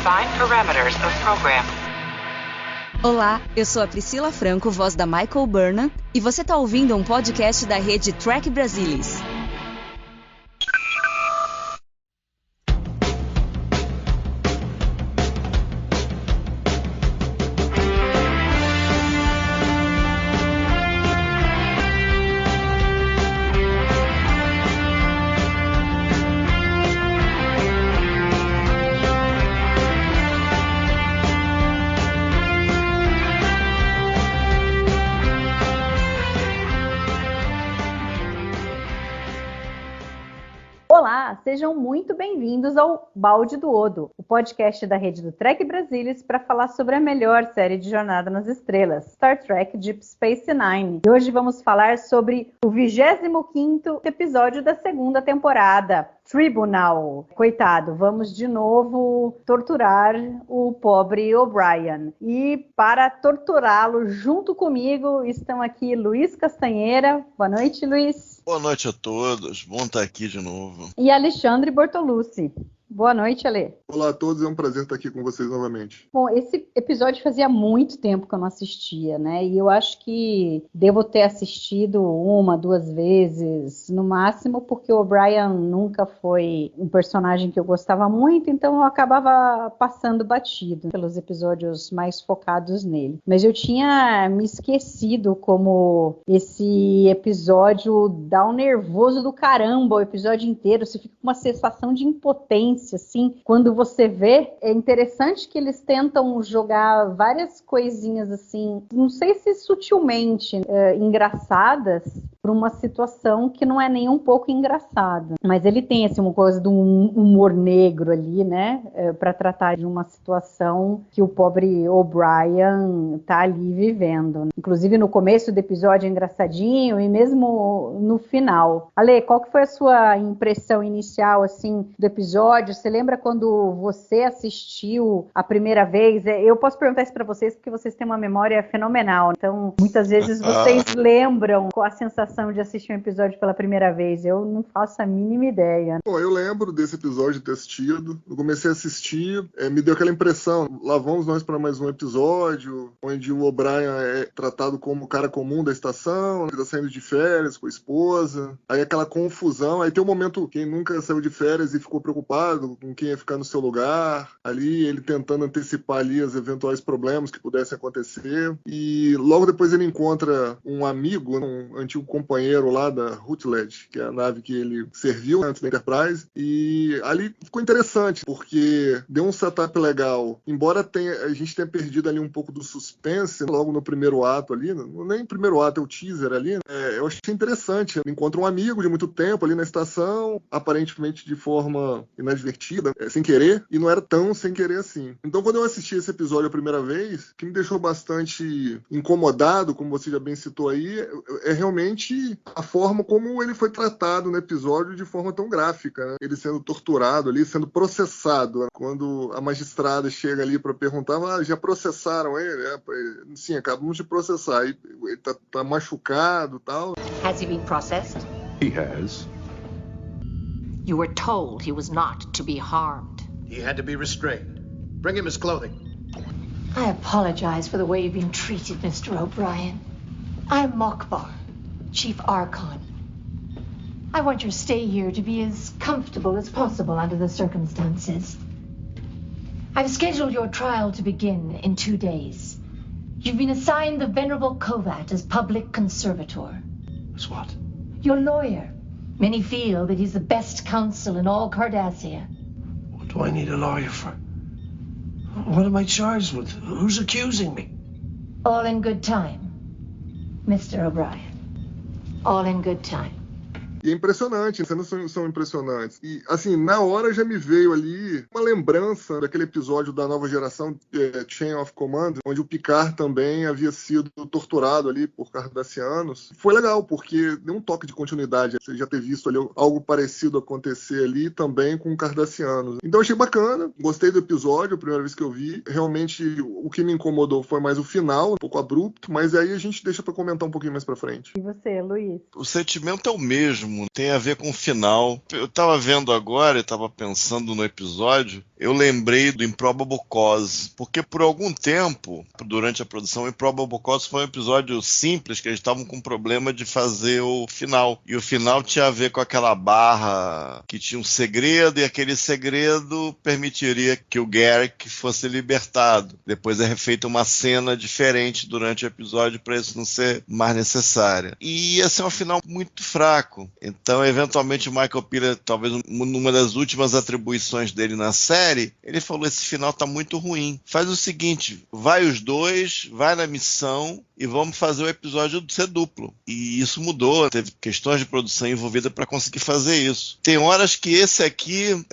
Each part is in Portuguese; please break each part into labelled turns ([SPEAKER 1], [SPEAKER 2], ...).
[SPEAKER 1] Define parameters of program.
[SPEAKER 2] Olá, eu sou a Priscila Franco, voz da Michael Burnham, e você está ouvindo um podcast da rede Trek Brasilis.
[SPEAKER 3] Olá, sejam muito bem-vindos ao Balde do Odo, o podcast da rede do Trek Brasilis para falar sobre a melhor série de Jornada nas Estrelas, Star Trek Deep Space Nine. E hoje vamos falar sobre o 25º episódio da segunda temporada, Tribunal. Coitado, vamos de novo torturar o pobre O'Brien. E para torturá-lo junto comigo estão aqui Luiz Castanheira. Boa noite, Luiz.
[SPEAKER 4] Boa noite a todos, bom estar aqui de novo.
[SPEAKER 3] E Alexandre Bortolucci. Boa noite, Ale.
[SPEAKER 5] Olá a todos, é um prazer estar aqui com vocês novamente.
[SPEAKER 3] Bom, esse episódio fazia muito tempo que eu não assistia, né? E eu acho que devo ter assistido uma, duas vezes, no máximo, porque o O'Brien nunca foi um personagem que eu gostava muito, então eu acabava passando batido pelos episódios mais focados nele. Mas eu tinha me esquecido como esse episódio dá um nervoso do caramba o episódio inteiro, você fica com uma sensação de impotência, assim, quando você vê. É interessante que eles tentam jogar várias coisinhas assim, não sei se sutilmente engraçadas, para uma situação que não é nem um pouco engraçada, mas ele tem assim uma coisa de um humor negro ali, né, para tratar de uma situação que o pobre O'Brien tá ali vivendo. Inclusive no começo do episódio é engraçadinho e mesmo no final. Ale, qual que foi a sua impressão inicial assim do episódio? Você lembra quando você assistiu a primeira vez? Eu posso perguntar isso para vocês porque vocês têm uma memória fenomenal, então muitas vezes vocês lembram qual a sensação de assistir um episódio pela primeira vez. Eu não faço a mínima ideia.
[SPEAKER 5] Bom, eu lembro desse episódio de ter assistido. Eu comecei a assistir, me deu aquela impressão, lá vamos nós para mais um episódio, onde o O'Brien é tratado como o cara comum da estação, ele tá saindo de férias com a esposa, aí aquela confusão, aí tem um momento, quem nunca saiu de férias e ficou preocupado com quem ia ficar no seu lugar, ali ele tentando antecipar ali os eventuais problemas que pudessem acontecer, e logo depois ele encontra um amigo, um antigo companheiro lá da Rutledge, que é a nave que ele serviu antes da Enterprise, e ali ficou interessante, porque deu um setup legal, embora a gente tenha perdido ali um pouco do suspense, logo no primeiro ato ali, nem primeiro ato, é o teaser ali, eu achei interessante, ele encontra um amigo de muito tempo ali na estação, aparentemente de forma inadvertida, sem querer, e não era tão sem querer assim. Então quando eu assisti esse episódio a primeira vez, o que me deixou bastante incomodado, como você já bem citou aí, é realmente a forma como ele foi tratado no episódio de forma tão gráfica, né? Ele sendo torturado ali, sendo processado, né? Quando a magistrada chega ali para perguntar, já processaram ele? Sim, acabamos de processar. Ele tá machucado e tal.
[SPEAKER 6] Has he been processed?
[SPEAKER 7] He has.
[SPEAKER 6] You were told he was not to be harmed.
[SPEAKER 8] He had to be restrained. Bring him his clothing.
[SPEAKER 9] I apologize for the way you've been treated, Mr. O'Brien. I'm Mokbar, Chief Archon. I want your stay here to be as comfortable as possible under the circumstances. I've scheduled your trial to begin in 2 days. You've been assigned the Venerable Kovat as public conservator.
[SPEAKER 8] As what?
[SPEAKER 9] Your lawyer. Many feel that he's the best counsel in all Cardassia.
[SPEAKER 8] What do I need a lawyer for? What am I charged with? Who's accusing me?
[SPEAKER 9] All in good time, Mr. O'Brien. All in good time.
[SPEAKER 5] E é impressionante, as cenas são impressionantes. E, assim, na hora já me veio ali uma lembrança daquele episódio da nova geração, Chain of Command, onde o Picard também havia sido torturado ali por cardassianos. Foi legal, porque deu um toque de continuidade. Você já ter visto ali algo parecido acontecer ali também com cardassianos. Então achei bacana, gostei do episódio, a primeira vez que eu vi. Realmente, o que me incomodou foi mais o final, um pouco abrupto, mas aí a gente deixa pra comentar um pouquinho mais pra frente.
[SPEAKER 3] E você, Luiz?
[SPEAKER 4] O sentimento é o mesmo, tem a ver com o final. Eu tava vendo agora e tava pensando no episódio. eu lembrei do Improbable Cause, porque por algum tempo, durante a produção, o Improbable Cause foi um episódio simples, que eles estavam com problema de fazer o final. E o final tinha a ver com aquela barra que tinha um segredo, e aquele segredo permitiria que o Garrick fosse libertado. Depois é refeita uma cena diferente durante o episódio para isso não ser mais necessário. E ia ser um final muito fraco. Então, eventualmente, o Michael Piller, talvez numa das últimas atribuições dele na série, ele falou: esse final tá muito ruim. Faz o seguinte, vai os dois, vai na missão e vamos fazer o episódio ser duplo. E isso mudou, teve questões de produção envolvida para conseguir fazer isso. Tem horas que esse aqui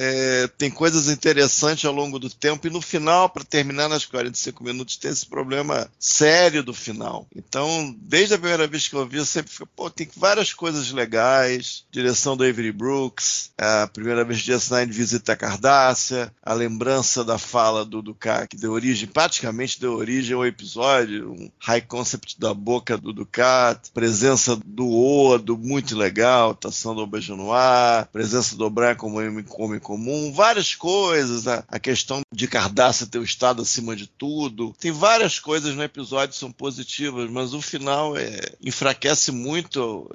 [SPEAKER 4] tem coisas interessantes ao longo do tempo, e no final, para terminar nas 45 minutos, tem esse problema sério do final. Então, desde a primeira vez que eu vi, eu sempre fico, tem várias coisas legais, direção do Avery Brooks, a primeira vez que DS9 visita a Cardassia, a lembrança da fala do Dukat, que praticamente deu origem ao episódio, um high concept da boca do Dukat, presença do Odo, muito legal, atuação do Auberjonois, presença do O'Brien como homem comum, várias coisas, a questão de Cardassia ter o estado acima de tudo, tem várias coisas no episódio que são positivas, mas o final enfraquece muito,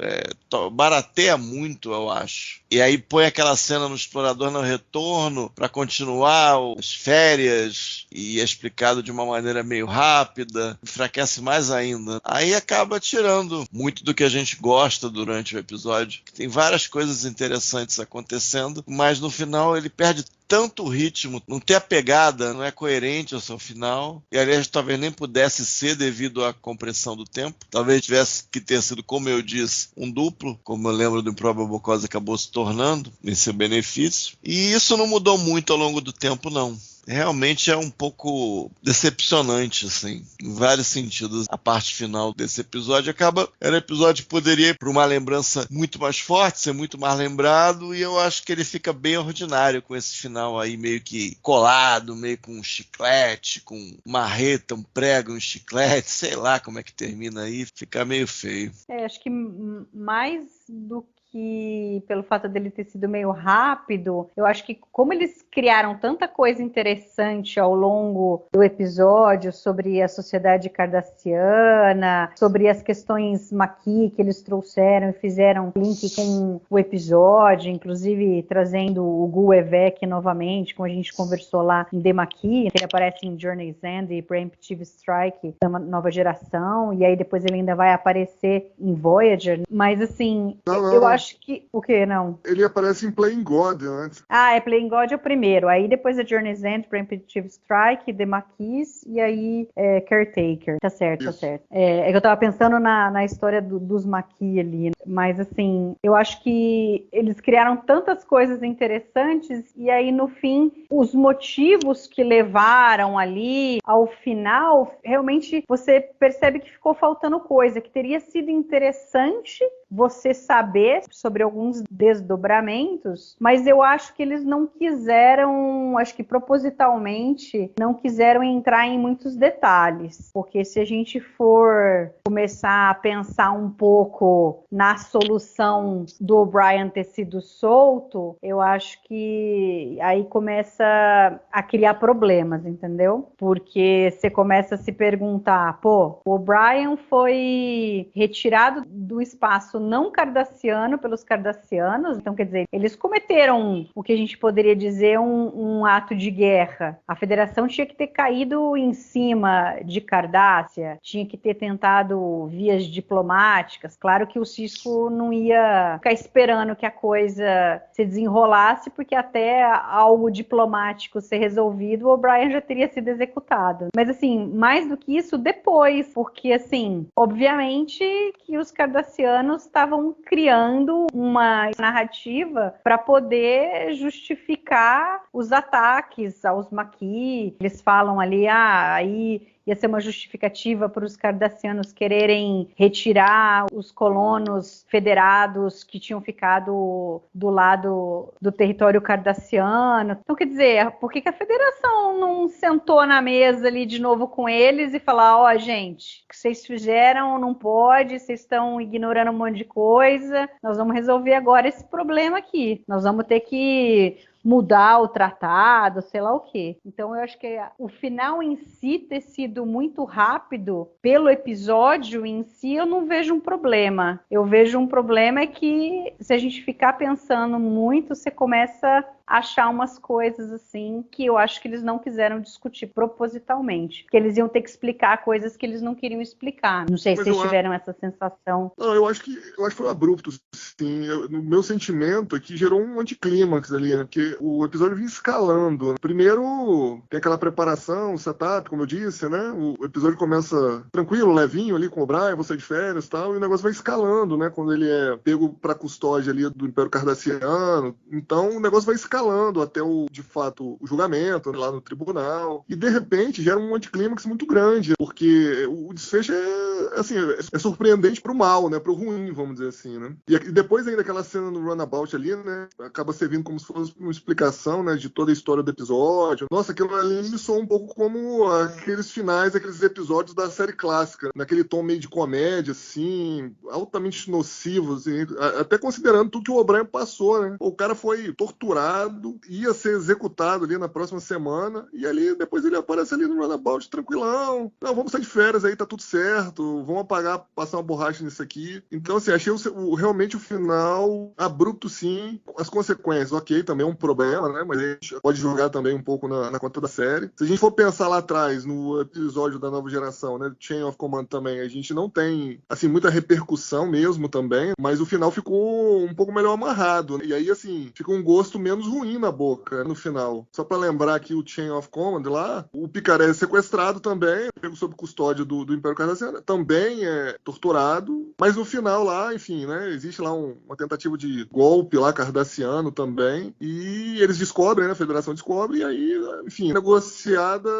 [SPEAKER 4] barateia muito, eu acho. E aí põe aquela cena no Explorador no Retorno para continuar as férias, e é explicado de uma maneira meio rápida, enfraquece mais ainda. Aí acaba tirando muito do que a gente gosta durante o episódio, que tem várias coisas interessantes acontecendo, mas no final ele perde tanto o ritmo, não tem a pegada, não é coerente ao seu final, e aliás talvez nem pudesse ser devido à compressão do tempo, talvez tivesse que ter sido, como eu disse, um duplo, como eu lembro do Improbable Cause acabou se tornando, em seu benefício, e isso não mudou muito ao longo do tempo, não. Realmente é um pouco decepcionante, assim, em vários sentidos. A parte final desse episódio era um episódio que poderia ir para uma lembrança muito mais forte, ser muito mais lembrado, e eu acho que ele fica bem ordinário com esse final aí, meio que colado, meio com um chiclete, com marreta, um prego, um chiclete, sei lá como é que termina aí, fica meio feio.
[SPEAKER 3] Acho que mais do que pelo fato dele ter sido meio rápido, eu acho que como eles criaram tanta coisa interessante ao longo do episódio sobre a sociedade cardassiana, sobre as questões Maquis que eles trouxeram e fizeram link com o episódio, inclusive trazendo o Gu Evek novamente, como a gente conversou lá em The Maquis, que ele aparece em Journey's End e Preemptive Strike da nova geração, e aí depois ele ainda vai aparecer em Voyager, mas assim, eu acho que... O que, não?
[SPEAKER 5] Ele aparece em Playing God antes.
[SPEAKER 3] Playing God é o primeiro. Aí depois é Journey's End, Preemptive Strike, The Maquis e aí Caretaker. Tá certo, isso. Tá certo. É que eu tava pensando na história dos Maquis ali. Mas assim, eu acho que eles criaram tantas coisas interessantes e aí no fim, os motivos que levaram ali ao final, realmente você percebe que ficou faltando coisa, que teria sido interessante você saber sobre alguns desdobramentos, mas eu acho que eles não quiseram, acho que propositalmente, não quiseram entrar em muitos detalhes, porque se a gente for começar a pensar um pouco na solução do O'Brien ter sido solto, eu acho que aí começa a criar problemas, entendeu? Porque você começa a se perguntar, o O'Brien foi retirado do espaço não cardassiano pelos cardassianos, então quer dizer, eles cometeram o que a gente poderia dizer um ato de guerra. A Federação tinha que ter caído em cima de Cardassia, tinha que ter tentado vias diplomáticas. Claro que o Sisko não ia ficar esperando que a coisa se desenrolasse, porque até algo diplomático ser resolvido, o O'Brien já teria sido executado. Mas assim, mais do que isso, depois, porque assim, obviamente que os cardassianos estavam criando uma narrativa para poder justificar os ataques aos Maquis. Eles falam ali, aí ia ser uma justificativa para os cardassianos quererem retirar os colonos federados que tinham ficado do lado do território cardassiano. Então, quer dizer, por que a Federação não sentou na mesa ali de novo com eles e falar, gente, o que vocês fizeram não pode, vocês estão ignorando um monte de coisa, nós vamos resolver agora esse problema aqui. Nós vamos ter que mudar o tratado, sei lá o quê. Então eu acho que o final em si ter sido muito rápido pelo episódio em si, eu não vejo um problema. Eu vejo um problema é que se a gente ficar pensando muito, você começa a achar umas coisas assim que eu acho que eles não quiseram discutir propositalmente, que eles iam ter que explicar coisas que eles não queriam explicar. Não sei se vocês tiveram essa sensação.
[SPEAKER 5] Não, eu acho que foi abrupto, sim. No meu sentimento aqui gerou um anticlímax ali, né? Porque o episódio vinha escalando. Primeiro tem aquela preparação, o setup, como eu disse, né? O episódio começa tranquilo, levinho ali com o Brian, você de férias e tal, e o negócio vai escalando, né? Quando ele é pego pra custódia ali do Império Cardassiano. Então o negócio vai escalando até de fato, o julgamento, né? Lá no tribunal. E de repente gera um anticlímax muito grande, porque o desfecho é surpreendente pro mal, né? Pro ruim, vamos dizer assim, né? E depois ainda aquela cena no Runabout ali, né? Acaba servindo como se fosse uma explicação, né? De toda a história do episódio. Nossa, aquilo ali me soa um pouco como aqueles finais, aqueles episódios da série clássica, naquele tom meio de comédia, assim, altamente nocivo, assim, até considerando tudo que o O'Brien passou, né? O cara foi torturado, ia ser executado ali na próxima semana, e ali depois ele aparece ali no Runabout tranquilão. Não, vamos sair de férias aí, tá tudo certo, vamos passar uma borracha nisso aqui. Então, assim, achei realmente o final abrupto, sim. As consequências, ok, também é um problema, né? Mas a gente pode jogar também um pouco na conta da série. Se a gente for pensar lá atrás, no episódio da nova geração, né? Chain of Command também, a gente não tem, assim, muita repercussão mesmo também, mas o final ficou um pouco melhor amarrado, né? E aí, assim, fica um gosto menos ruim na boca, né, no final. Só pra lembrar que o Chain of Command lá, o Picard é sequestrado também, pego sob custódia do Império Cardassiano, também é torturado, mas no final lá, enfim, né, existe lá uma tentativa de golpe lá cardassiano também, e eles descobrem, né, a Federação descobre, e aí, enfim, negociada,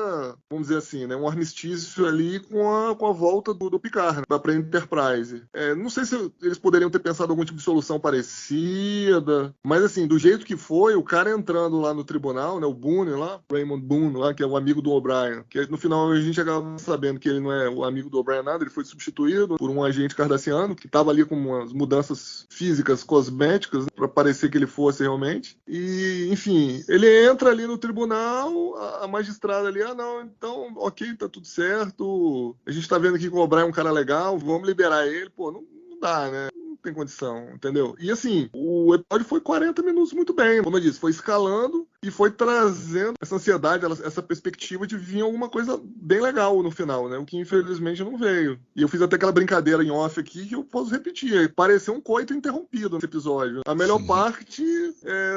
[SPEAKER 5] vamos dizer assim, né, um armistício ali com a volta do Picard, né, pra Enterprise. Não sei se eles poderiam ter pensado algum tipo de solução parecida, mas assim, do jeito que foi, o cara entrando lá no tribunal, né, o Boone lá, Raymond Boone lá, que é o amigo do O'Brien, que no final a gente acaba sabendo que ele não é o amigo do O'Brien nada, ele foi substituído por um agente cardassiano, que estava ali com umas mudanças físicas, cosméticas, né, para parecer que ele fosse realmente. E, enfim, ele entra ali no tribunal, a magistrada ali, não, então, ok, tá tudo certo, a gente tá vendo aqui que o O'Brien é um cara legal, vamos liberar ele. Pô, não dá, né? Não tem condição, entendeu? E assim, o episódio foi 40 minutos muito bem, como eu disse, foi escalando e foi trazendo essa ansiedade, essa perspectiva de vir alguma coisa bem legal no final, né? O que infelizmente não veio. E eu fiz até aquela brincadeira em off aqui que eu posso repetir. Pareceu um coito interrompido nesse episódio. A melhor parte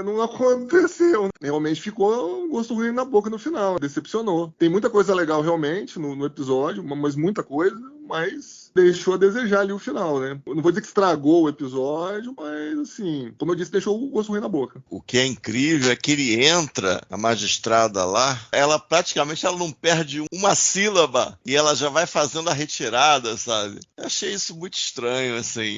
[SPEAKER 5] não aconteceu. Realmente ficou um gosto ruim na boca no final. Decepcionou. Tem muita coisa legal realmente no episódio, mas muita coisa, mas deixou a desejar ali o final, né? Eu não vou dizer que estragou o episódio, mas assim, como eu disse, deixou o gosto ruim na boca.
[SPEAKER 4] O que é incrível é que ele entra, a magistrada lá, ela praticamente não perde uma sílaba e ela já vai fazendo a retirada, sabe? Eu achei isso muito estranho, assim,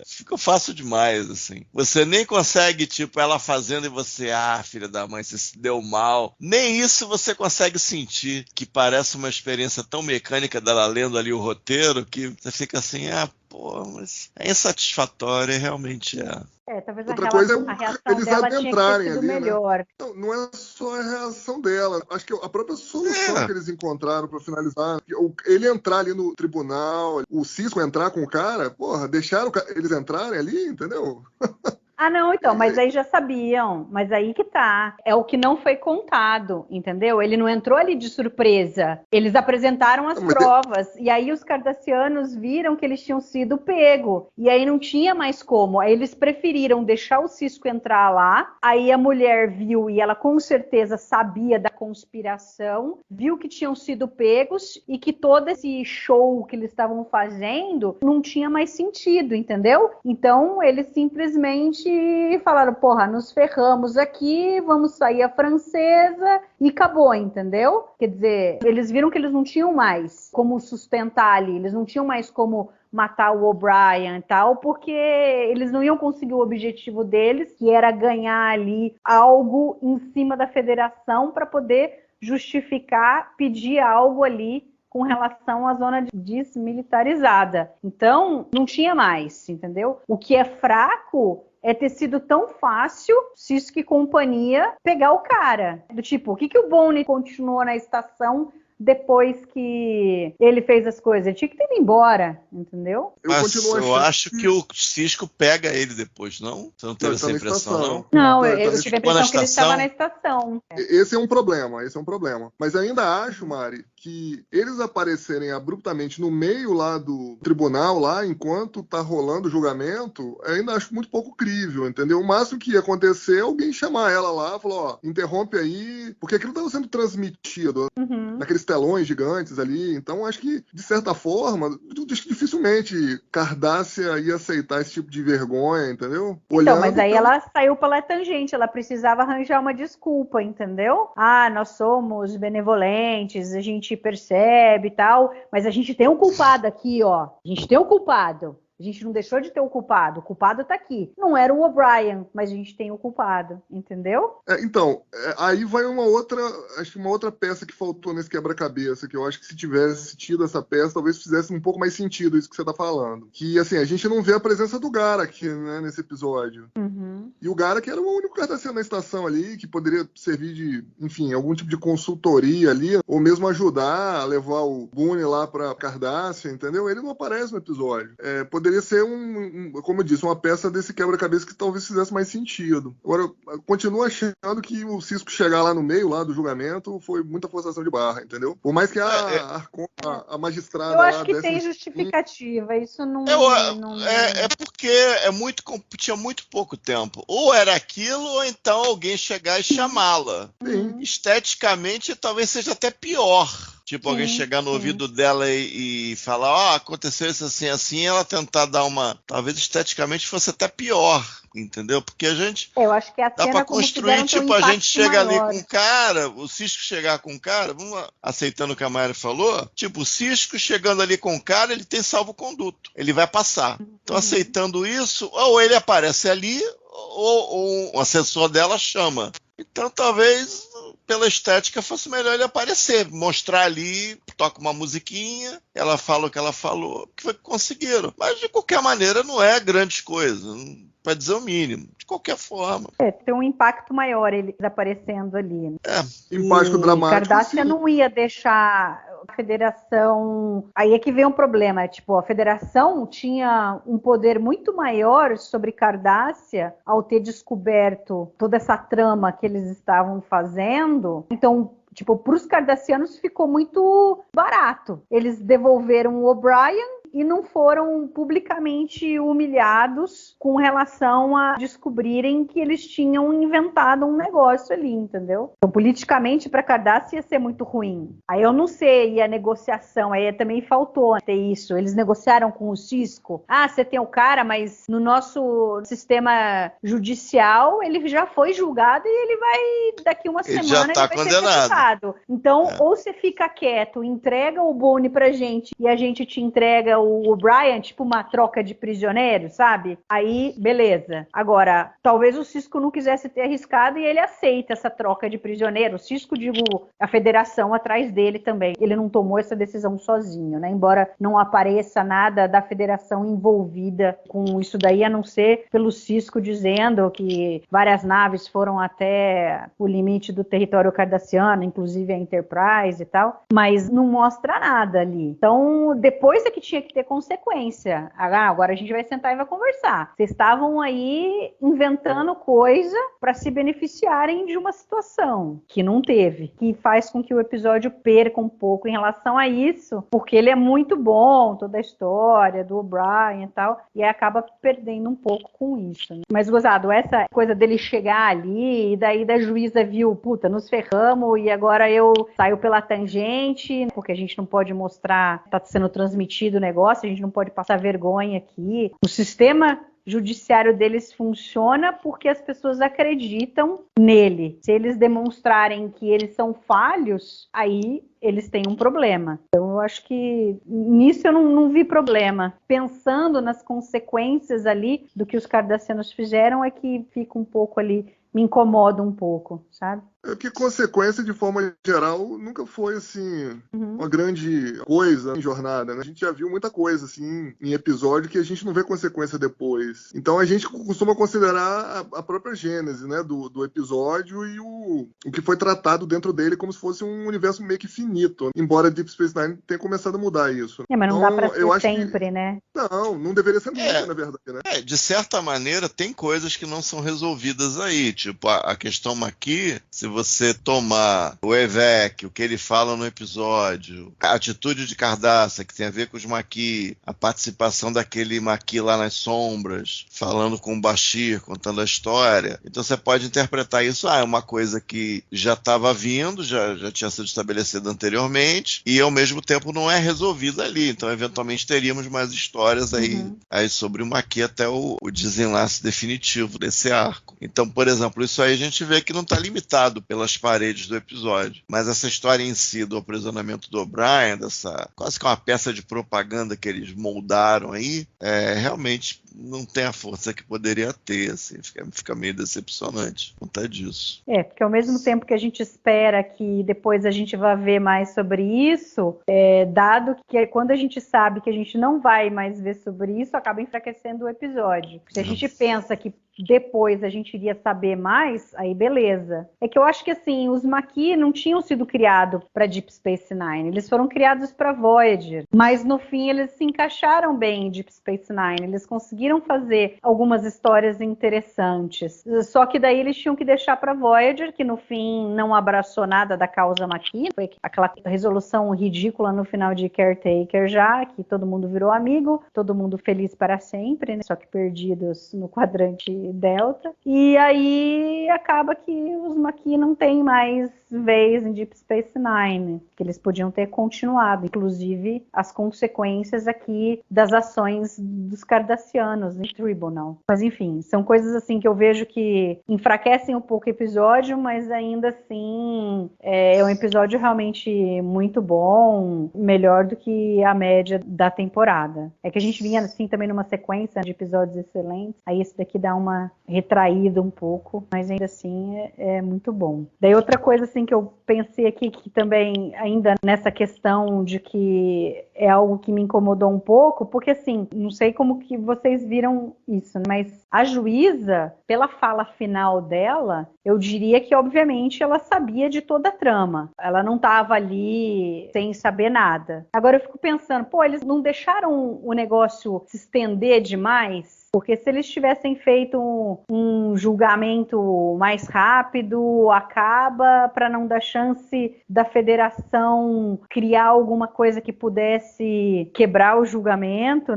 [SPEAKER 4] fica fácil demais, assim. Você nem consegue, tipo, ela fazendo e você, filha da mãe, você se deu mal. Nem isso você consegue sentir, que parece uma experiência tão mecânica dela lendo ali o roteiro, que você fica assim, pô, mas é insatisfatório, realmente é.
[SPEAKER 3] Talvez
[SPEAKER 5] outra coisa
[SPEAKER 3] a reação
[SPEAKER 5] eles
[SPEAKER 3] dela
[SPEAKER 5] adentrarem
[SPEAKER 3] tinha que ter sido
[SPEAKER 5] ali,
[SPEAKER 3] melhor.
[SPEAKER 5] Né? Não é só a reação dela. Acho que a própria solução que eles encontraram para finalizar, ele entrar ali no tribunal, o Cisco entrar com o cara, porra, deixaram eles entrarem ali, entendeu?
[SPEAKER 3] Não, então, mas aí já sabiam, mas aí que tá. É o que não foi contado, entendeu? Ele não entrou ali de surpresa. Eles apresentaram as provas, e aí os cardassianos viram que eles tinham sido pego, e aí não tinha mais como. Aí eles preferiram deixar o Cisco entrar lá, aí a mulher viu, e ela com certeza sabia da conspiração, viu que tinham sido pegos, e que todo esse show que eles estavam fazendo não tinha mais sentido, entendeu? Então, eles simplesmente falaram, porra, nos ferramos aqui, vamos sair a francesa e acabou, entendeu? Quer dizer, eles viram que eles não tinham mais como sustentar ali, eles não tinham mais como matar o O'Brien e tal, porque eles não iam conseguir o objetivo deles, que era ganhar ali algo em cima da federação para poder justificar, pedir algo ali com relação à zona desmilitarizada. Então, não tinha mais, entendeu? O que é fraco é ter sido tão fácil, Cisco e companhia, pegar o cara. Do tipo, o que o Boone continuou na estação depois que ele fez as coisas? Ele tinha que ter ido embora, entendeu?
[SPEAKER 4] Eu acho que o Cisco pega ele depois, não? Você não teve essa impressão, não?
[SPEAKER 3] Não, eu tive a impressão que ele estava na estação.
[SPEAKER 5] Esse é um problema. Mas ainda acho, Mari, que eles aparecerem abruptamente no meio lá do tribunal, lá, enquanto tá rolando o julgamento, ainda acho muito pouco crível, entendeu? O máximo que ia acontecer é alguém chamar ela lá, falar, ó, interrompe aí, porque aquilo estava sendo transmitido naqueles telões gigantes ali, então acho que, de certa forma, dificilmente Cardassia ia aceitar esse tipo de vergonha, entendeu?
[SPEAKER 3] Então, mas aí ela saiu pela tangente, ela precisava arranjar uma desculpa, entendeu? Ah, nós somos benevolentes, a gente percebe e tal, mas a gente tem um culpado aqui, ó. A gente tem um culpado. A gente não deixou de ter o culpado tá aqui. Não era o O'Brien, mas a gente tem o culpado, entendeu?
[SPEAKER 5] Então, aí vai uma outra peça que faltou nesse quebra-cabeça, que eu acho que se tivesse tido essa peça, talvez fizesse um pouco mais sentido isso que você tá falando. Que, assim, a gente não vê a presença do Garak, né, nesse episódio. E o Garak era o único cardassiano na estação ali, que poderia servir de, enfim, algum tipo de consultoria ali, ou mesmo ajudar a levar o Boone lá pra Cardassia, entendeu? Ele não aparece no episódio. Poderia ser como eu disse, uma peça desse quebra-cabeça que talvez fizesse mais sentido. Agora, eu continuo achando que o Cisco chegar lá no meio lá do julgamento foi muita forçação de barra, entendeu? Por mais que a magistrada
[SPEAKER 3] eu acho
[SPEAKER 5] lá
[SPEAKER 3] que tem justificativa, isso não...
[SPEAKER 4] É porque tinha muito pouco tempo. Ou era aquilo, ou então alguém chegar e chamá-la. Esteticamente, talvez seja até pior. Tipo, alguém chegar no ouvido dela e falar, aconteceu isso assim, ela tentar dar uma... Talvez esteticamente fosse até pior, entendeu? Porque a gente...
[SPEAKER 3] Eu acho que a
[SPEAKER 4] dá pra construir, tipo, a gente chega ali com o cara, o Cisco chegar com o cara, vamos aceitando o que a Mayra falou, tipo, o Cisco chegando ali com o cara, ele tem salvo-conduto, ele vai passar. Então, aceitando isso, ou ele aparece ali, ou o assessor dela chama. Então, talvez, pela estética, fosse melhor ele aparecer, mostrar ali, toca uma musiquinha, ela fala o que ela falou, que foi que conseguiram. Mas, de qualquer maneira, não é grande coisa, para dizer o mínimo, de qualquer forma.
[SPEAKER 3] Tem um impacto maior ele aparecendo ali.
[SPEAKER 5] Impacto dramático.
[SPEAKER 3] Cardassia não ia deixar a federação... Aí é que vem um problema, tipo, a federação tinha um poder muito maior sobre Cardassia ao ter descoberto toda essa trama que eles estavam fazendo. Então, tipo, para os cardassianos ficou muito barato. Eles devolveram o O'Brien e não foram publicamente humilhados com relação a descobrirem que eles tinham inventado um negócio ali, entendeu? Então, politicamente, para Cardassia ia ser muito ruim. Aí eu não sei, e a negociação, aí também faltou ter isso. Eles negociaram com o Cisco. Você tem o cara, mas no nosso sistema judicial, ele já foi julgado e ele vai, daqui uma semana,
[SPEAKER 4] já tá
[SPEAKER 3] ele vai ser executado. Então, ou você fica quieto, entrega o Boone pra gente e a gente te entrega o O'Brien, tipo uma troca de prisioneiro, sabe? Aí, beleza. Agora, talvez o Cisco não quisesse ter arriscado e ele aceita essa troca de prisioneiro. O Cisco, digo, a federação atrás dele também. Ele não tomou essa decisão sozinho, né? Embora não apareça nada da federação envolvida com isso daí, a não ser pelo Cisco dizendo que várias naves foram até o limite do território cardassiano, inclusive a Enterprise e tal, mas não mostra nada ali. Então, depois é que tinha que ter consequência. Agora a gente vai sentar e vai conversar. Vocês estavam aí inventando coisa para se beneficiarem de uma situação que não teve, que faz com que o episódio perca um pouco em relação a isso, porque ele é muito bom, toda a história do O'Brien e tal, e acaba perdendo um pouco com isso, né? Mas, gozado, essa coisa dele chegar ali, e daí da juíza viu, puta, nos ferramos, e agora eu saio pela tangente, porque a gente não pode mostrar, tá sendo transmitido o negócio, a gente não pode passar vergonha aqui. O sistema judiciário deles funciona porque as pessoas acreditam nele. Se eles demonstrarem que eles são falhos, aí eles têm um problema. Então, eu acho que nisso eu não vi problema. Pensando nas consequências ali do que os cardassianos fizeram, é que fica um pouco ali, me incomoda um pouco, sabe?
[SPEAKER 5] É que consequência, de forma geral, nunca foi, assim, uma grande coisa em jornada, né? A gente já viu muita coisa, assim, em episódio que a gente não vê consequência depois. Então a gente costuma considerar a própria gênese, né, do episódio e o que foi tratado dentro dele como se fosse um universo meio que finito. Embora Deep Space Nine tenha começado a mudar isso.
[SPEAKER 3] Mas não
[SPEAKER 5] então,
[SPEAKER 3] dá pra ser sempre, né?
[SPEAKER 5] Não deveria ser nunca, na verdade, né?
[SPEAKER 4] De certa maneira, tem coisas que não são resolvidas aí. Tipo, a questão Maquis, se você tomar o Evek, o que ele fala no episódio, a atitude de Cardassian, que tem a ver com os Maquis, a participação daquele Maquis lá nas sombras, falando com o Bashir, contando a história. Então você pode interpretar isso, é uma coisa que já estava vindo, já tinha sido estabelecida anteriormente, e ao mesmo tempo não é resolvida ali. Então, eventualmente, teríamos mais histórias aí sobre o Maquis até o desenlace definitivo desse arco. Então, por exemplo, isso aí a gente vê que não está limitado pelas paredes do episódio. Mas essa história em si do aprisionamento do O'Brien, dessa quase que uma peça de propaganda que eles moldaram aí, realmente não tem a força que poderia ter, assim, fica meio decepcionante contar disso.
[SPEAKER 3] Porque ao mesmo tempo que a gente espera que depois a gente vá ver mais sobre isso, dado que quando a gente sabe que a gente não vai mais ver sobre isso, acaba enfraquecendo o episódio. Se a gente pensa que depois a gente iria saber mais, aí beleza. É que eu acho que assim, os Maquis não tinham sido criados para Deep Space Nine, eles foram criados para Voyager, mas no fim eles se encaixaram bem em Deep Space Nine, eles conseguiram fazer algumas histórias interessantes, só que daí eles tinham que deixar para Voyager, que no fim não abraçou nada da causa Maquis, foi aquela resolução ridícula no final de Caretaker já, que todo mundo virou amigo, todo mundo feliz para sempre, né? Só que perdidos no quadrante Delta, e aí acaba que os Maquis não tem mais vez em Deep Space Nine, que eles podiam ter continuado, inclusive as consequências aqui das ações dos Cardassianos em Tribunal. Mas enfim, são coisas assim que eu vejo que enfraquecem um pouco o episódio, mas ainda assim é um episódio realmente muito bom, melhor do que a média da temporada. É que a gente vinha assim também numa sequência de episódios excelentes, aí esse daqui dá uma retraída um pouco, mas ainda assim é muito bom. Daí outra coisa assim que eu pensei aqui, que também ainda nessa questão de que é algo que me incomodou um pouco, porque assim, não sei como que vocês viram isso, mas a juíza, pela fala final dela, eu diria que obviamente ela sabia de toda a trama, ela não estava ali sem saber nada. Agora eu fico pensando, eles não deixaram o negócio se estender demais? Porque se eles tivessem feito um julgamento mais rápido, acaba, para não dar chance da federação criar alguma coisa que pudesse quebrar o julgamento,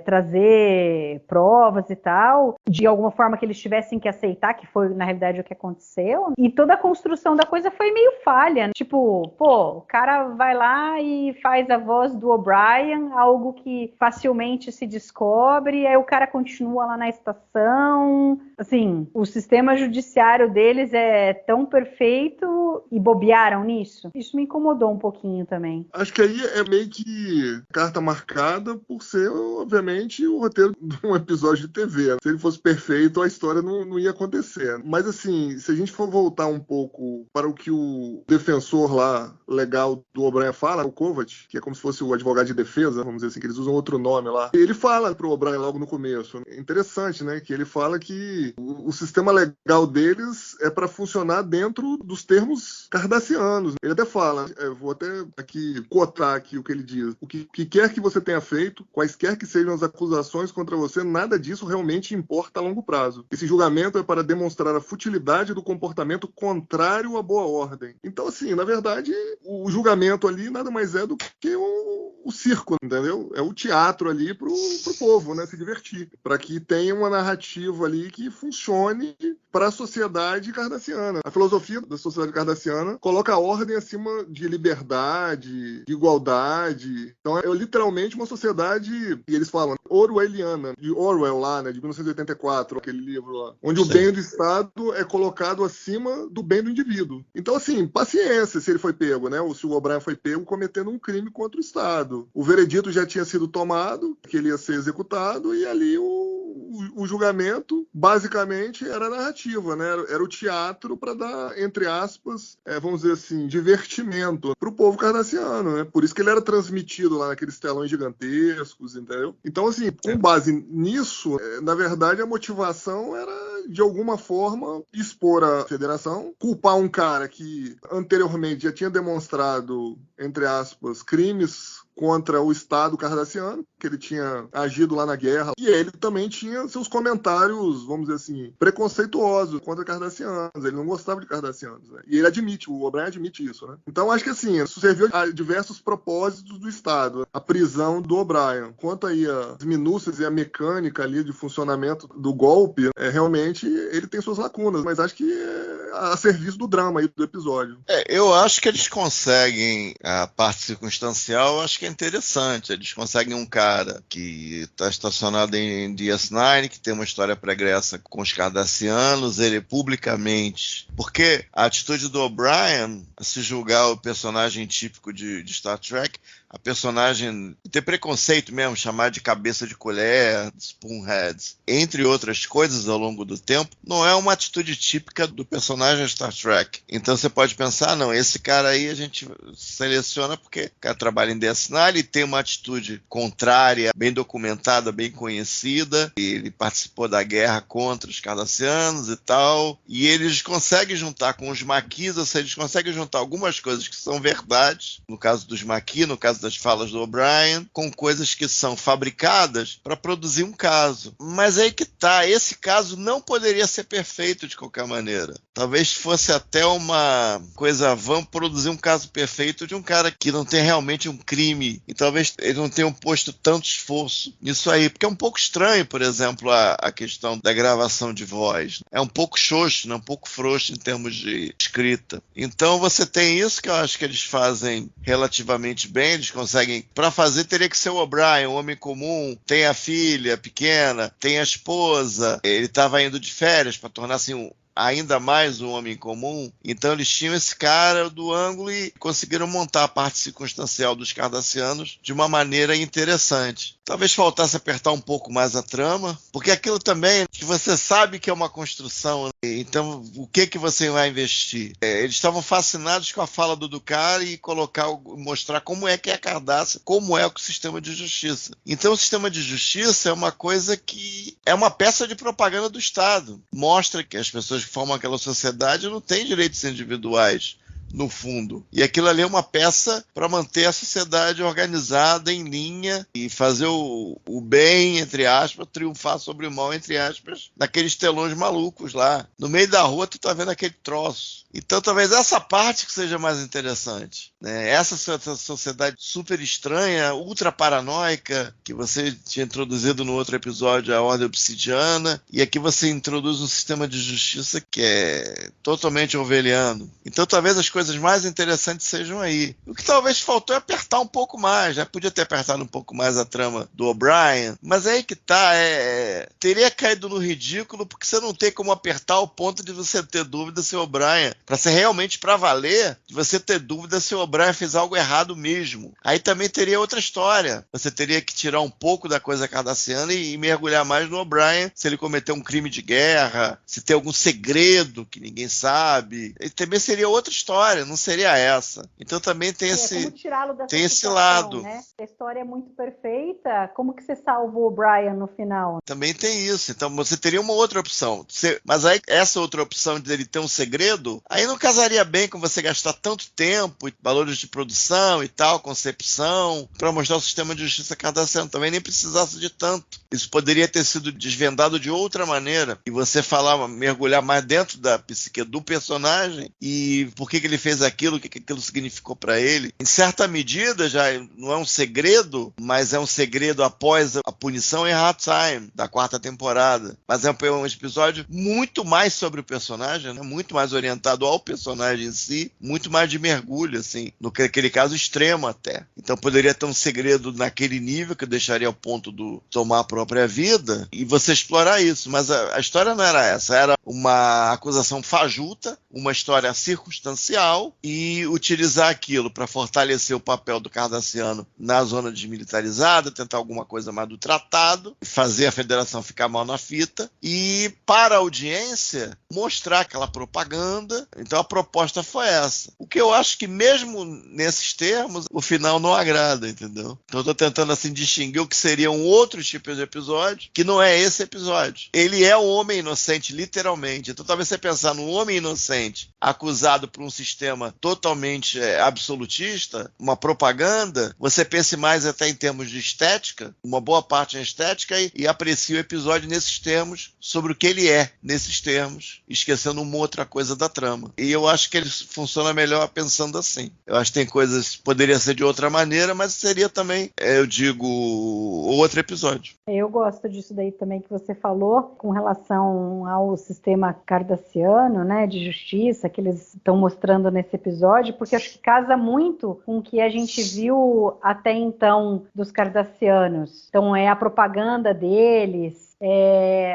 [SPEAKER 3] trazer provas e tal, de alguma forma que eles tivessem que aceitar, que foi na realidade o que aconteceu. E toda a construção da coisa foi meio falha, né? Tipo, o cara vai lá e faz a voz do O'Brien, algo que facilmente se descobre, aí o cara continua lá na estação. Assim, o sistema judiciário deles é tão perfeito e bobearam nisso. Isso me incomodou um pouquinho também.
[SPEAKER 5] Acho que aí é meio que carta marcada por ser, obviamente, o roteiro de um episódio de TV. Se ele fosse perfeito, a história não ia acontecer. Mas assim, se a gente for voltar um pouco para o que o defensor lá, legal do O'Brien fala, o Kovac, que é como se fosse o advogado de defesa, vamos dizer assim, que eles usam outro nome lá. Ele fala pro O'Brien logo no começo. Interessante, né? Que ele fala que o sistema legal deles é para funcionar dentro dos termos cardassianos. Ele até fala, vou até aqui cotar aqui o que ele diz. O que quer que você tenha feito, quaisquer que sejam as acusações contra você, nada disso realmente importa a longo prazo. Esse julgamento é para demonstrar a futilidade do comportamento contrário à boa ordem. Então, assim, na verdade, o julgamento ali nada mais é do que o circo, entendeu? É o teatro ali pro povo, né? Se divertir. Para que tenha uma narrativa ali que funcione para a sociedade cardassiana. A filosofia da sociedade cardassiana coloca a ordem acima de liberdade, de igualdade. Então é literalmente uma sociedade, e eles falam, orwelliana, de Orwell lá, né, de 1984, aquele livro lá, onde o bem do Estado é colocado acima do bem do indivíduo. Então, assim, paciência se ele foi pego, né, ou se o O'Brien foi pego cometendo um crime contra o Estado. passado, o veredito já tinha sido tomado, que ele ia ser executado, e ali o julgamento, basicamente, era a narrativa, né? Era o teatro para dar, entre aspas, vamos dizer assim, divertimento para o povo cardassiano, né? Por isso que ele era transmitido lá naqueles telões gigantescos, entendeu? Então, assim, com base nisso, na verdade, a motivação era, de alguma forma, expor a federação, culpar um cara que anteriormente já tinha demonstrado, entre aspas, crimes contra o Estado cardassiano, que ele tinha agido lá na guerra, e ele também tinha seus comentários, vamos dizer assim, preconceituosos contra cardassianos, ele não gostava de cardassianos, né? E ele admite, o O'Brien admite isso, né? Então acho que assim, isso serviu a diversos propósitos do Estado, a prisão do O'Brien. Quanto aí as minúcias e a mecânica ali de funcionamento do golpe, realmente ele tem suas lacunas, mas acho que a serviço do drama aí do episódio.
[SPEAKER 4] Eu acho que eles conseguem a parte circunstancial, acho que é interessante. Eles conseguem um cara que está estacionado em DS9, que tem uma história pregressa com os cardassianos, ele publicamente... Porque a atitude do O'Brien, a se julgar o personagem típico de Star Trek, a personagem ter preconceito mesmo, chamar de cabeça de colher, spoonheads, entre outras coisas ao longo do tempo, não é uma atitude típica do personagem Star Trek. Então você pode pensar, não, esse cara aí a gente seleciona porque o cara trabalha em DS9, ele tem uma atitude contrária, bem documentada, bem conhecida, ele participou da guerra contra os cardassianos e tal, e eles conseguem juntar com os Maquis, ou seja, eles conseguem juntar algumas coisas que são verdades, no caso dos Maquis, no caso das falas do O'Brien, com coisas que são fabricadas para produzir um caso. Mas aí que tá, esse caso não poderia ser perfeito de qualquer maneira. Talvez fosse até uma coisa vã produzir um caso perfeito de um cara que não tem realmente um crime, e talvez ele não tenha posto tanto esforço nisso aí, porque é um pouco estranho, por exemplo, a questão da gravação de voz. É um pouco xoxo, né? Um pouco frouxo em termos de escrita. Então você tem isso que eu acho que eles fazem relativamente bem, eles conseguem, para fazer teria que ser o O'Brien, um homem comum, tem a filha pequena, tem a esposa, ele estava indo de férias para tornar assim ainda mais um homem comum, então eles tinham esse cara do ângulo e conseguiram montar a parte circunstancial dos cardassianos de uma maneira interessante. Talvez faltasse apertar um pouco mais a trama, porque aquilo também que você sabe que é uma construção, né? Então o que você vai investir? Eles estavam fascinados com a fala do cara e mostrar como é que é a Cardassia, como é o sistema de justiça. Então o sistema de justiça é uma coisa que é uma peça de propaganda do Estado. Mostra que as pessoas que formam aquela sociedade não têm direitos individuais, no fundo. E aquilo ali é uma peça para manter a sociedade organizada, em linha, e fazer o bem, entre aspas, triunfar sobre o mal, entre aspas, naqueles telões malucos lá. No meio da rua tu tá vendo aquele troço. Então talvez essa parte que seja mais interessante, né? Essa sociedade super estranha, ultra paranoica, que você tinha introduzido no outro episódio, a Ordem Obsidiana, e aqui você introduz um sistema de justiça que é totalmente orwelliano. Então talvez as coisas mais interessantes sejam aí. O que talvez faltou é apertar um pouco mais, né? Podia ter apertado um pouco mais a trama do O'Brien, mas aí que tá, teria caído no ridículo, porque você não tem como apertar ao ponto de você ter dúvida se o O'Brien, para ser realmente para valer, de você ter dúvida se o O'Brien fez algo errado mesmo. Aí também teria outra história. Você teria que tirar um pouco da coisa cardassiana e mergulhar mais no O'Brien, se ele cometeu um crime de guerra, se tem algum segredo que ninguém sabe. E também seria outra história, não seria essa. Então também tem esse lado.
[SPEAKER 3] Né? A história é muito perfeita, como que você salva o O'Brien no final?
[SPEAKER 4] Também tem isso. Então você teria uma outra opção. Mas aí essa outra opção de ele ter um segredo, aí não casaria bem com você gastar tanto tempo, valores de produção e tal, concepção, para mostrar o sistema de justiça cardassiano. Também nem precisasse de tanto. Isso poderia ter sido desvendado de outra maneira. E você mergulhar mais dentro da psique do personagem e por que ele fez aquilo, o que aquilo significou para ele. Em certa medida, já não é um segredo, mas é um segredo após a punição em Hard Time, da 4ª temporada. Mas é um episódio muito mais sobre o personagem, né? Muito mais orientado ao personagem em si, muito mais de mergulho, assim, naquele caso extremo até. Então poderia ter um segredo naquele nível que eu deixaria ao ponto do tomar a própria vida e você explorar isso. Mas a história não era essa, era uma acusação fajuta, uma história circunstancial, final e utilizar aquilo para fortalecer o papel do Cardassiano na zona desmilitarizada, tentar alguma coisa mais do tratado, fazer a Federação ficar mal na fita e, para a audiência, mostrar aquela propaganda. Então a proposta foi essa. O que eu acho que mesmo nesses termos, o final não agrada, entendeu? Então eu tô tentando assim distinguir o que seria um outro tipo de episódio, que não é esse episódio. Ele é um homem inocente, literalmente. Então talvez você pensar num homem inocente acusado por um sistema totalmente absolutista, uma propaganda, você pense mais até em termos de estética, uma boa parte em estética, e aprecie o episódio nesses termos, sobre o que ele é nesses termos, esquecendo uma outra coisa da trama. E eu acho que ele funciona melhor pensando assim. Eu acho que tem coisas que poderia ser de outra maneira, mas seria também, eu digo, outro episódio.
[SPEAKER 3] Eu gosto disso daí também que você falou, com relação ao sistema cardassiano, né, de justiça, que eles estão mostrando nesse episódio, porque acho que casa muito com o que a gente viu até então dos cardassianos. Então é a propaganda deles,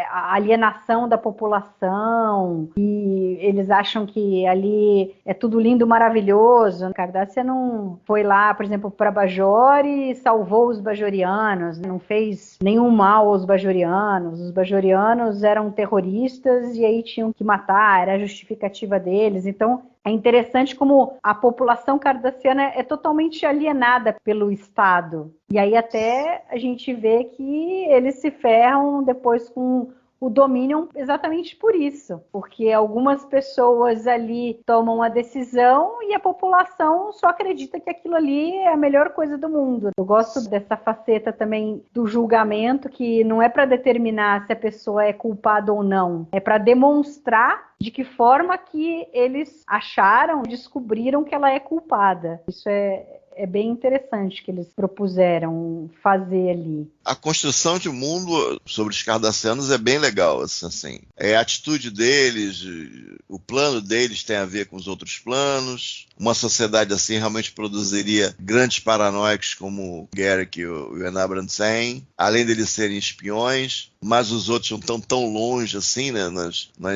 [SPEAKER 3] a alienação da população, e eles acham que ali é tudo lindo, maravilhoso. Cardassia não foi lá, por exemplo, para Bajor e salvou os bajorianos, não fez nenhum mal aos bajorianos. Os bajorianos eram terroristas e aí tinham que matar, era a justificativa deles. Então é interessante como a população cardassiana é totalmente alienada pelo Estado. E aí até a gente vê que eles se ferram depois com o Dominion exatamente por isso. Porque algumas pessoas ali tomam a decisão e a população só acredita que aquilo ali é a melhor coisa do mundo. Eu gosto dessa faceta também do julgamento, que não é para determinar se a pessoa é culpada ou não. É para demonstrar de que forma que eles acharam, descobriram que ela é culpada. Isso é bem interessante que eles propuseram fazer ali.
[SPEAKER 4] A construção de mundo sobre os cardassianos é bem legal, assim. A atitude deles, o plano deles tem a ver com os outros planos. Uma sociedade assim realmente produziria grandes paranoicos como o Garrick e o Enabran Sen, além deles serem espiões, mas os outros não estão tão longe assim, né?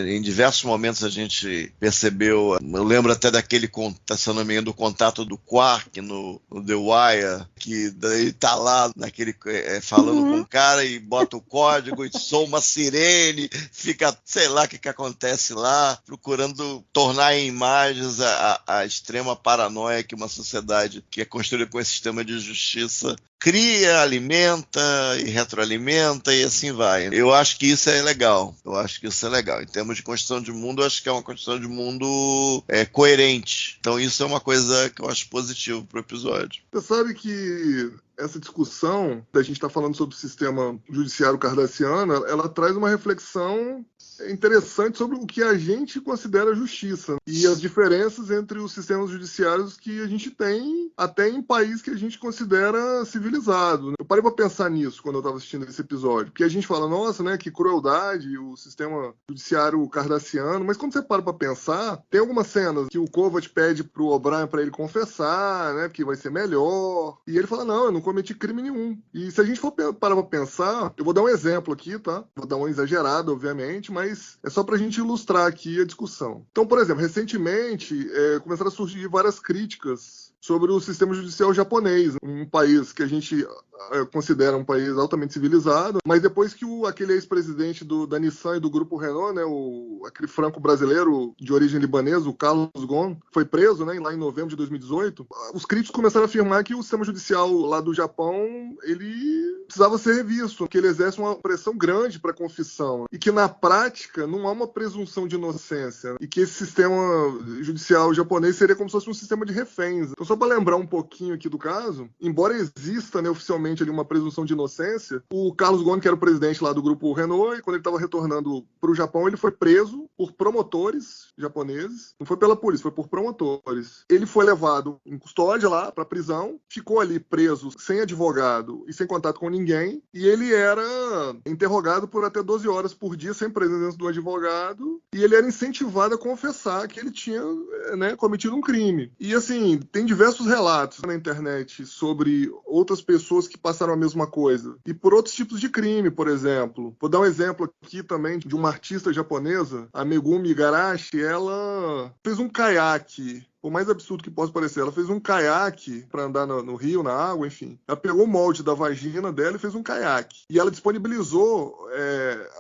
[SPEAKER 4] Em diversos momentos a gente percebeu, eu lembro até daquele, se eu não me engano, do contato do Quark no The Wire, que ele tá lá naquele falando com o cara e bota o código e soa uma sirene, fica, sei lá o que acontece lá, procurando tornar em imagens a extrema paranoia que uma sociedade que é construída com esse sistema de justiça cria, alimenta e retroalimenta e assim vai. Eu acho que isso é legal. Em termos de construção de mundo, eu acho que é uma construção de mundo coerente. Então isso é uma coisa que eu acho positivo pro episódio.
[SPEAKER 5] Você sabe que essa discussão da gente estar falando sobre o sistema judiciário cardassiano, ela traz uma reflexão interessante sobre o que a gente considera justiça e as diferenças entre os sistemas judiciários que a gente tem até em países que a gente considera civilizado. Eu parei para pensar nisso quando eu estava assistindo esse episódio, porque a gente fala, nossa, né, que crueldade o sistema judiciário cardassiano, mas quando você para pensar, tem algumas cenas que o Kovac pede pro O'Brien para ele confessar, né, porque vai ser melhor, e ele fala, não, eu não cometi crime nenhum. E se a gente for parar para pensar, eu vou dar um exemplo aqui, tá? Vou dar uma exagerada, obviamente, mas é só para a gente ilustrar aqui a discussão. Então, por exemplo, recentemente começaram a surgir várias críticas sobre o sistema judicial japonês, um país que a gente considera um país altamente civilizado, mas depois que aquele ex-presidente da Nissan e do Grupo Renault, né, aquele franco-brasileiro de origem libanesa, o Carlos Ghosn, foi preso, né, lá em novembro de 2018, os críticos começaram a afirmar que o sistema judicial lá do Japão, ele precisava ser revisto, que ele exerce uma pressão grande para a confissão, e que na prática não há uma presunção de inocência, e que esse sistema judicial japonês seria como se fosse um sistema de reféns. Então, só para lembrar um pouquinho aqui do caso, embora exista, né, oficialmente ali uma presunção de inocência, o Carlos Ghosn, que era o presidente lá do Grupo Renault, e quando ele estava retornando para o Japão, ele foi preso por promotores japoneses, não foi pela polícia, foi por promotores. Ele foi levado em custódia lá para a prisão, ficou ali preso sem advogado e sem contato com ninguém, e ele era interrogado por até 12 horas por dia sem presença do advogado, e ele era incentivado a confessar que ele tinha, né, cometido um crime. E assim, tem diversos relatos na internet sobre outras pessoas que passaram a mesma coisa. E por outros tipos de crime, por exemplo. Vou dar um exemplo aqui também de uma artista japonesa, a Megumi Igarashi. Ela fez um caiaque por mais absurdo que possa parecer, ela fez um caiaque para andar no rio, na água, enfim. Ela pegou o molde da vagina dela e fez um caiaque. E ela disponibilizou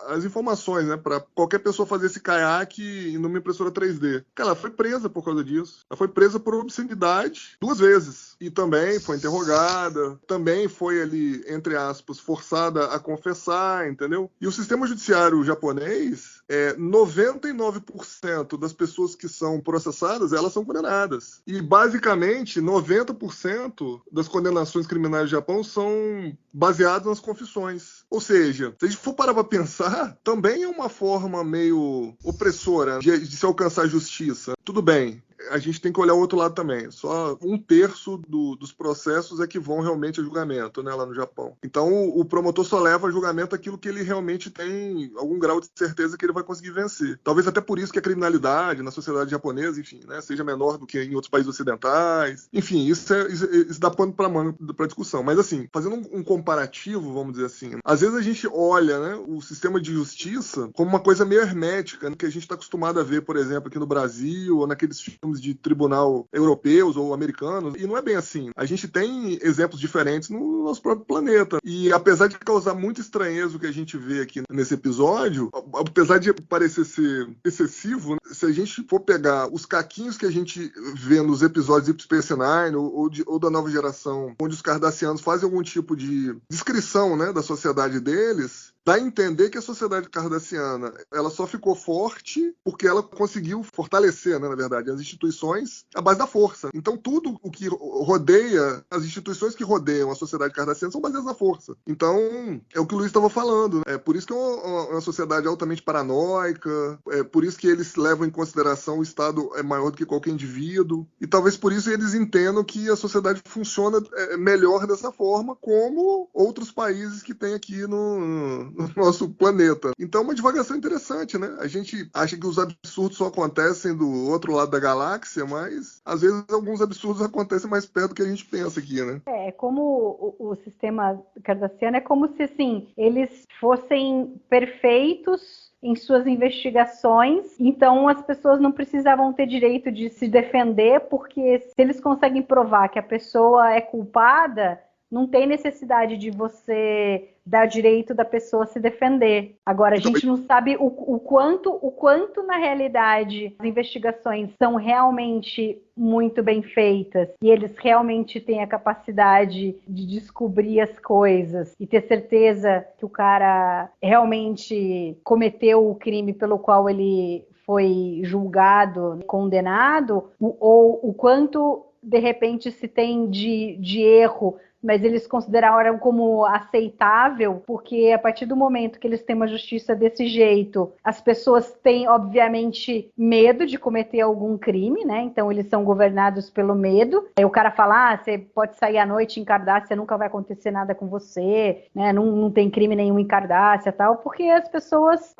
[SPEAKER 5] as informações, né, para qualquer pessoa fazer esse caiaque numa impressora 3D. Cara, ela foi presa por causa disso. Ela foi presa por obscenidade 2 vezes. E também foi interrogada, também foi ali, entre aspas, forçada a confessar, entendeu? E o sistema judiciário japonês, 99% das pessoas que são processadas, elas são condenadas. E, basicamente, 90% das condenações criminais do Japão são baseadas nas confissões. Ou seja, se a gente for parar para pensar, também é uma forma meio opressora de se alcançar justiça. Tudo bem, a gente tem que olhar o outro lado também. Só 1/3 dos processos é que vão realmente a julgamento, né, lá no Japão. Então, o promotor só leva a julgamento aquilo que ele realmente tem algum grau de certeza que ele vai conseguir vencer. Talvez até por isso que a criminalidade na sociedade japonesa, enfim, né, seja menor do que em outros países ocidentais. Enfim, isso dá pano para discussão. Mas, assim, fazendo um comparativo, vamos dizer assim, às vezes a gente olha, né, o sistema de justiça como uma coisa meio hermética, né, que a gente está acostumado a ver, por exemplo, aqui no Brasil, ou naqueles filmes de tribunal europeus ou americanos, e não é bem assim. A gente tem exemplos diferentes no nosso próprio planeta. E apesar de causar muita estranheza o que a gente vê aqui nesse episódio, apesar de parecer ser excessivo, se a gente for pegar os caquinhos que a gente vê nos episódios Deep Space Nine ou da nova geração, onde os cardassianos fazem algum tipo de descrição, né, da sociedade deles, dá a entender que a sociedade cardassiana ela só ficou forte porque ela conseguiu fortalecer, né, na verdade, as instituições à base da força. Então, tudo o que rodeia, as instituições que rodeiam a sociedade cardassiana são baseadas na força. Então, é o que o Luiz estava falando. É por isso que é uma sociedade altamente paranoica, é por isso que eles levam em consideração o Estado é maior do que qualquer indivíduo, e talvez por isso eles entendam que a sociedade funciona melhor dessa forma, como outros países que tem aqui no nosso planeta. Então é uma divagação interessante, né? A gente acha que os absurdos só acontecem do outro lado da galáxia, mas às vezes alguns absurdos acontecem mais perto do que a gente pensa aqui, né?
[SPEAKER 3] Como o sistema cardassiano é como se, assim, eles fossem perfeitos em suas investigações, então as pessoas não precisavam ter direito de se defender, porque se eles conseguem provar que a pessoa é culpada, não tem necessidade de você dar direito da pessoa se defender. Agora, a gente não sabe o quanto na realidade as investigações são realmente muito bem feitas e eles realmente têm a capacidade de descobrir as coisas e ter certeza que o cara realmente cometeu o crime pelo qual ele foi julgado, condenado, ou o quanto, de repente, se tem de erro, mas eles consideraram como aceitável, porque a partir do momento que eles têm uma justiça desse jeito, as pessoas têm, obviamente, medo de cometer algum crime, né? Então eles são governados pelo medo. Aí o cara fala, você pode sair à noite em Cardassia, nunca vai acontecer nada com você, né? Não tem crime nenhum em Cardassia e tal, porque as pessoas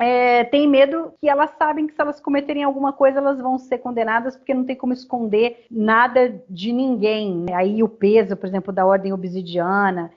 [SPEAKER 3] têm medo que elas sabem que se elas cometerem alguma coisa, elas vão ser condenadas, porque não tem como esconder nada de ninguém. Aí o peso, por exemplo, da ordem obsidiana,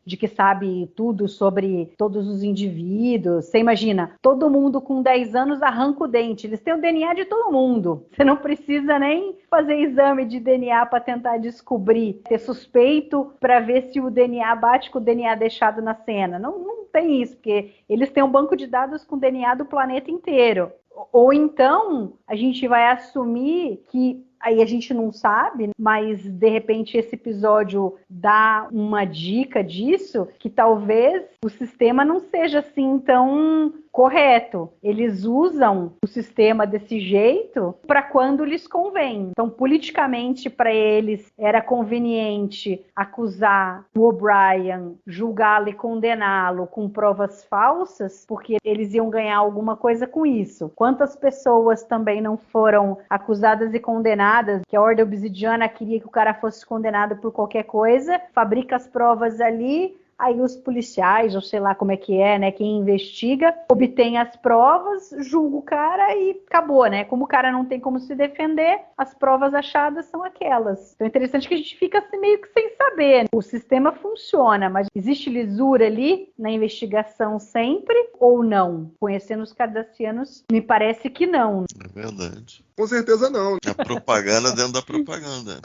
[SPEAKER 3] de que sabe tudo sobre todos os indivíduos. Você imagina, todo mundo com 10 anos arranca o dente, eles têm o DNA de todo mundo. Você não precisa nem fazer exame de DNA para tentar descobrir, ter suspeito para ver se o DNA bate com o DNA deixado na cena. Não tem isso, porque eles têm um banco de dados com DNA do planeta inteiro. Ou então, a gente vai assumir que aí a gente não sabe, mas de repente esse episódio dá uma dica disso, que talvez o sistema não seja assim tão correto. Eles usam o sistema desse jeito para quando lhes convém. Então, politicamente, para eles era conveniente acusar o O'Brien, julgá-lo e condená-lo com provas falsas, porque eles iam ganhar alguma coisa com isso. Quantas pessoas também não foram acusadas e condenadas, que a Ordem Obsidiana queria que o cara fosse condenado por qualquer coisa, fabrica as provas ali, aí os policiais, ou sei lá como é que é, né, quem investiga, obtém as provas, julga o cara e acabou, né? Como o cara não tem como se defender, as provas achadas são aquelas. Então é interessante que a gente fica assim, meio que sem saber. O sistema funciona, mas existe lisura ali na investigação sempre ou não? Conhecendo os cardassianos, me parece que não.
[SPEAKER 4] É verdade.
[SPEAKER 5] Com certeza não.
[SPEAKER 4] A propaganda dentro da propaganda.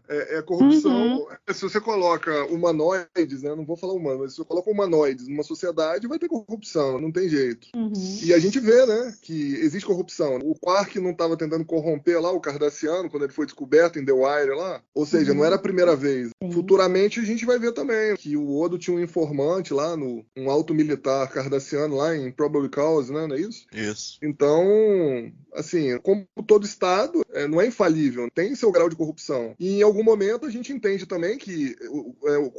[SPEAKER 5] É corrupção. Se você coloca humanoides, né? Não vou falar humano, mas se você coloca humanoides numa sociedade, vai ter corrupção, não tem jeito. E a gente vê, né, que existe corrupção. O Quark não estava tentando corromper lá o Cardassiano quando ele foi descoberto em The Wire lá. Ou seja, não era a primeira vez.
[SPEAKER 3] Sim.
[SPEAKER 5] Futuramente a gente vai ver também que o Odo tinha um informante lá, um alto militar cardassiano lá em Probable Cause, né? Não é isso?
[SPEAKER 4] Isso.
[SPEAKER 5] Então, assim, como todo Estado, não é infalível, tem seu grau de corrupção. E em algum momento a gente entende também que,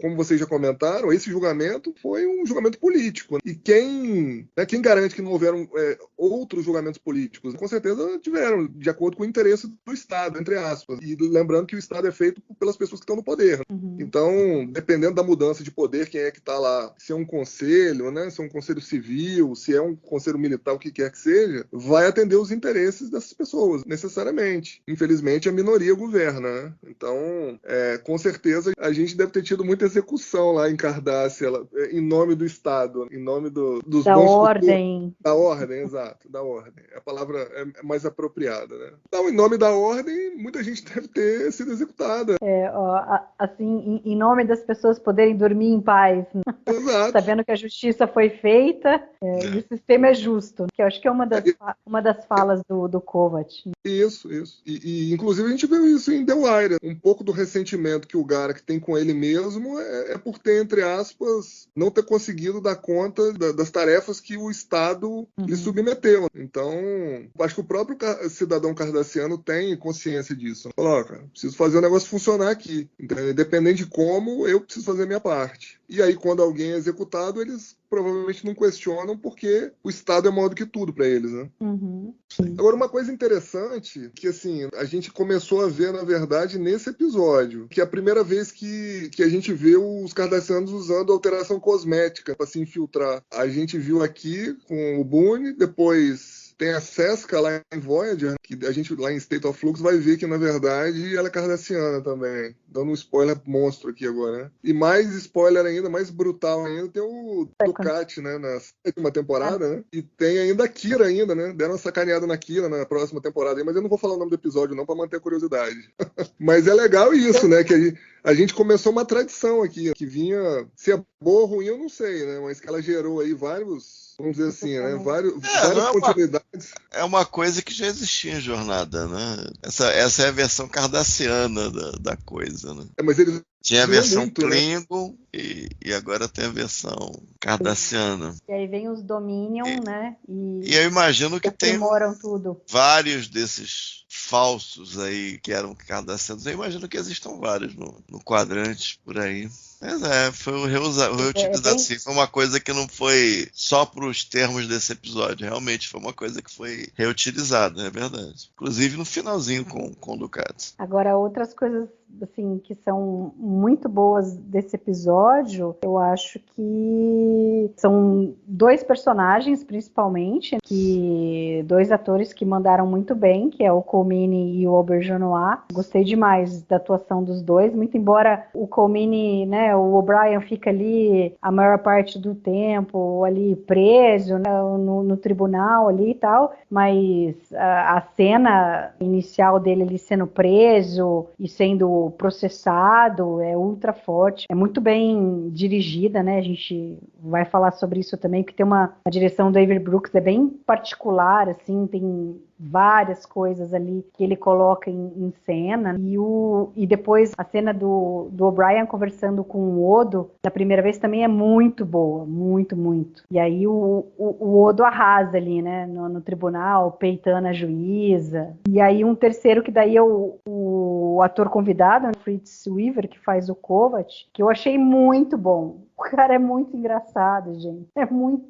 [SPEAKER 5] como vocês já comentaram, esse julgamento foi um julgamento político. E quem garante que não houveram outros julgamentos políticos? Com certeza tiveram, de acordo com o interesse do Estado, entre aspas. E lembrando que o Estado é feito pelas pessoas que estão no poder. Então, dependendo da mudança de poder, quem é que está lá, se é um conselho, né, se é um conselho civil, se é um conselho militar, o que quer que seja, vai atender os interesses dessas pessoas, necessariamente. Infelizmente, a minoria governa, né? Então, com certeza, a gente deve ter tido muita execução lá em Cardassia, em nome do Estado, em nome dos
[SPEAKER 3] da
[SPEAKER 5] bons
[SPEAKER 3] ordem.
[SPEAKER 5] Da ordem, exato, da ordem. A palavra é mais apropriada, né? Então, em nome da ordem, muita gente deve ter sido executada.
[SPEAKER 3] Assim, em nome das pessoas poderem dormir em paz, né?
[SPEAKER 5] Exato.
[SPEAKER 3] Sabendo que a justiça foi feita e o sistema é justo, que eu acho que é uma das falas do Kovac.
[SPEAKER 5] Isso. E inclusive a gente viu isso em The Wire. Um pouco do ressentimento que o Garak tem com ele mesmo é por ter, entre aspas, não ter conseguido dar conta das tarefas que o Estado lhe submeteu. Então, acho que o próprio cidadão cardassiano tem consciência disso. Falou, cara, preciso fazer o negócio funcionar aqui. Então, independente de como, eu preciso fazer a minha parte. E aí, quando alguém é executado, eles provavelmente não questionam porque o Estado é maior do que tudo para eles, né? Agora, uma coisa interessante que, assim, a gente começou a ver, na verdade, nesse episódio, que é a primeira vez que a gente vê os cardassianos usando alteração cosmética para se infiltrar. A gente viu aqui com o Boone, depois tem a Seska lá em Voyager, que a gente lá em State of Flux vai ver que, na verdade, ela é cardassiana também. Dando um spoiler monstro aqui agora, né? E mais spoiler ainda, mais brutal ainda, tem o Ducat, né? Na sétima temporada, né? E tem ainda a Kira ainda, né? Deram uma sacaneada na Kira na próxima temporada, mas eu não vou falar o nome do episódio não, pra manter a curiosidade. Mas é legal isso, né? Que a gente começou uma tradição aqui, que vinha, se é boa ou ruim, eu não sei, né? Mas que ela gerou aí vários, vamos dizer assim, né? Várias continuidades.
[SPEAKER 4] É uma coisa que já existia em Jornada, né? Essa é a versão cardassiana da coisa, né?
[SPEAKER 5] Mas eles
[SPEAKER 4] tinha a versão
[SPEAKER 5] muito,
[SPEAKER 4] Klingon, né? e agora tem a versão cardassiana.
[SPEAKER 3] E aí vem os Dominion, né?
[SPEAKER 4] E eu imagino que tem
[SPEAKER 3] tudo.
[SPEAKER 4] Vários desses falsos aí que eram cardassianos. Eu imagino que existam vários no quadrante por aí. Mas foi reutilizado assim. Foi uma coisa que não foi só para os termos desse episódio. Realmente foi uma coisa que foi reutilizada, é verdade. Inclusive no finalzinho com o Ducati.
[SPEAKER 3] Agora, outras coisas assim que são muito boas desse episódio, eu acho que são dois personagens, principalmente, dois atores que mandaram muito bem, que é o Colmini e o Auberjonois. Gostei demais da atuação dos dois, muito embora o Colmini, né, o O'Brien fica ali a maior parte do tempo ali preso, né, no tribunal ali e tal, mas a cena inicial dele ali sendo preso e sendo processado é ultra forte, é muito bem dirigida, né? A gente vai falar sobre isso também, porque tem uma direção do Avery Brooks, é bem particular, assim, tem várias coisas ali que ele coloca em cena, e depois a cena do O'Brien conversando com o Odo da primeira vez também é muito boa, muito, muito. E aí o Odo arrasa ali, né, no tribunal, peitando a juíza. E aí um terceiro que daí é o ator convidado, Fritz Weaver, que faz o Kovac, que eu achei muito bom. O cara é muito engraçado, gente.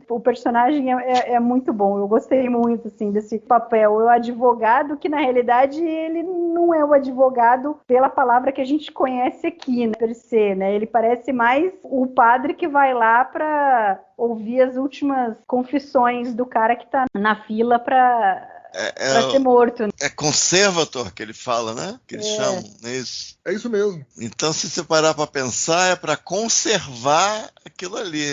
[SPEAKER 3] O personagem é muito bom. Eu gostei muito, assim, desse papel. O advogado, que na realidade ele não é o advogado pela palavra que a gente conhece aqui, né, per se, né? Ele parece mais o padre que vai lá para ouvir as últimas confissões do cara que tá na fila para ser morto.
[SPEAKER 4] É conservator que ele fala, né? Que eles chamam, não é isso?
[SPEAKER 5] É isso mesmo.
[SPEAKER 4] Então, se você parar para pensar, é para conservar aquilo ali.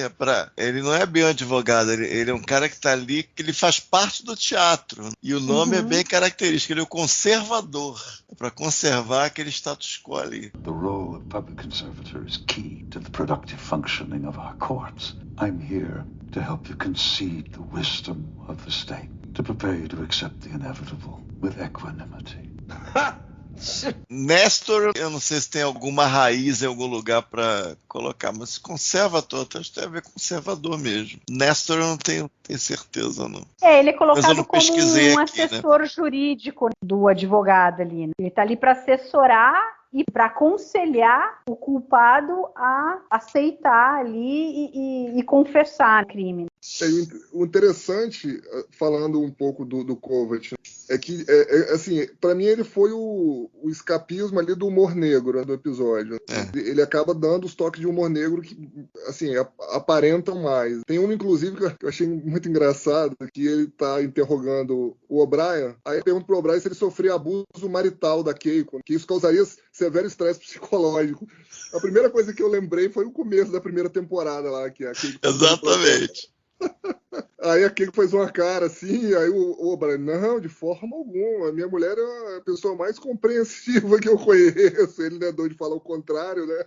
[SPEAKER 4] Ele não é bem um advogado, ele é um cara que está ali, que ele faz parte do teatro. E o nome é bem característico, ele é o conservador. É para conservar aquele status quo ali.
[SPEAKER 8] The role of public conservator is key to the productive functioning of our courts. I'm here to help you concede the wisdom of the state, to prepare you to accept the inevitable with equanimity.
[SPEAKER 4] Nestor, eu não sei se tem alguma raiz em algum lugar para colocar, mas conservador, acho que tem a ver com conservador mesmo. Nestor eu não tenho certeza, não.
[SPEAKER 3] Ele é colocado como um
[SPEAKER 4] aqui,
[SPEAKER 3] assessor, né, jurídico do advogado ali, né? Ele está ali para assessorar e para aconselhar o culpado a aceitar ali e confessar o crime.
[SPEAKER 5] O interessante, falando um pouco do Kovacs, é que, assim, para mim ele foi o escapismo ali do humor negro, né, do episódio. Ele acaba dando os toques de humor negro que, assim, aparentam mais. Tem um, inclusive, que eu achei muito engraçado, que ele tá interrogando o O'Brien, aí pergunta pro O'Brien se ele sofria abuso marital da Keiko, que isso causaria severo estresse psicológico. A primeira coisa que eu lembrei foi o começo da primeira temporada lá, que a Keiko...
[SPEAKER 4] Exatamente.
[SPEAKER 5] Aí a Keiko fez uma cara assim, aí o O'Brien, não, de forma alguma, a minha mulher é a pessoa mais compreensiva que eu conheço. Ele não é doido de falar o contrário, né?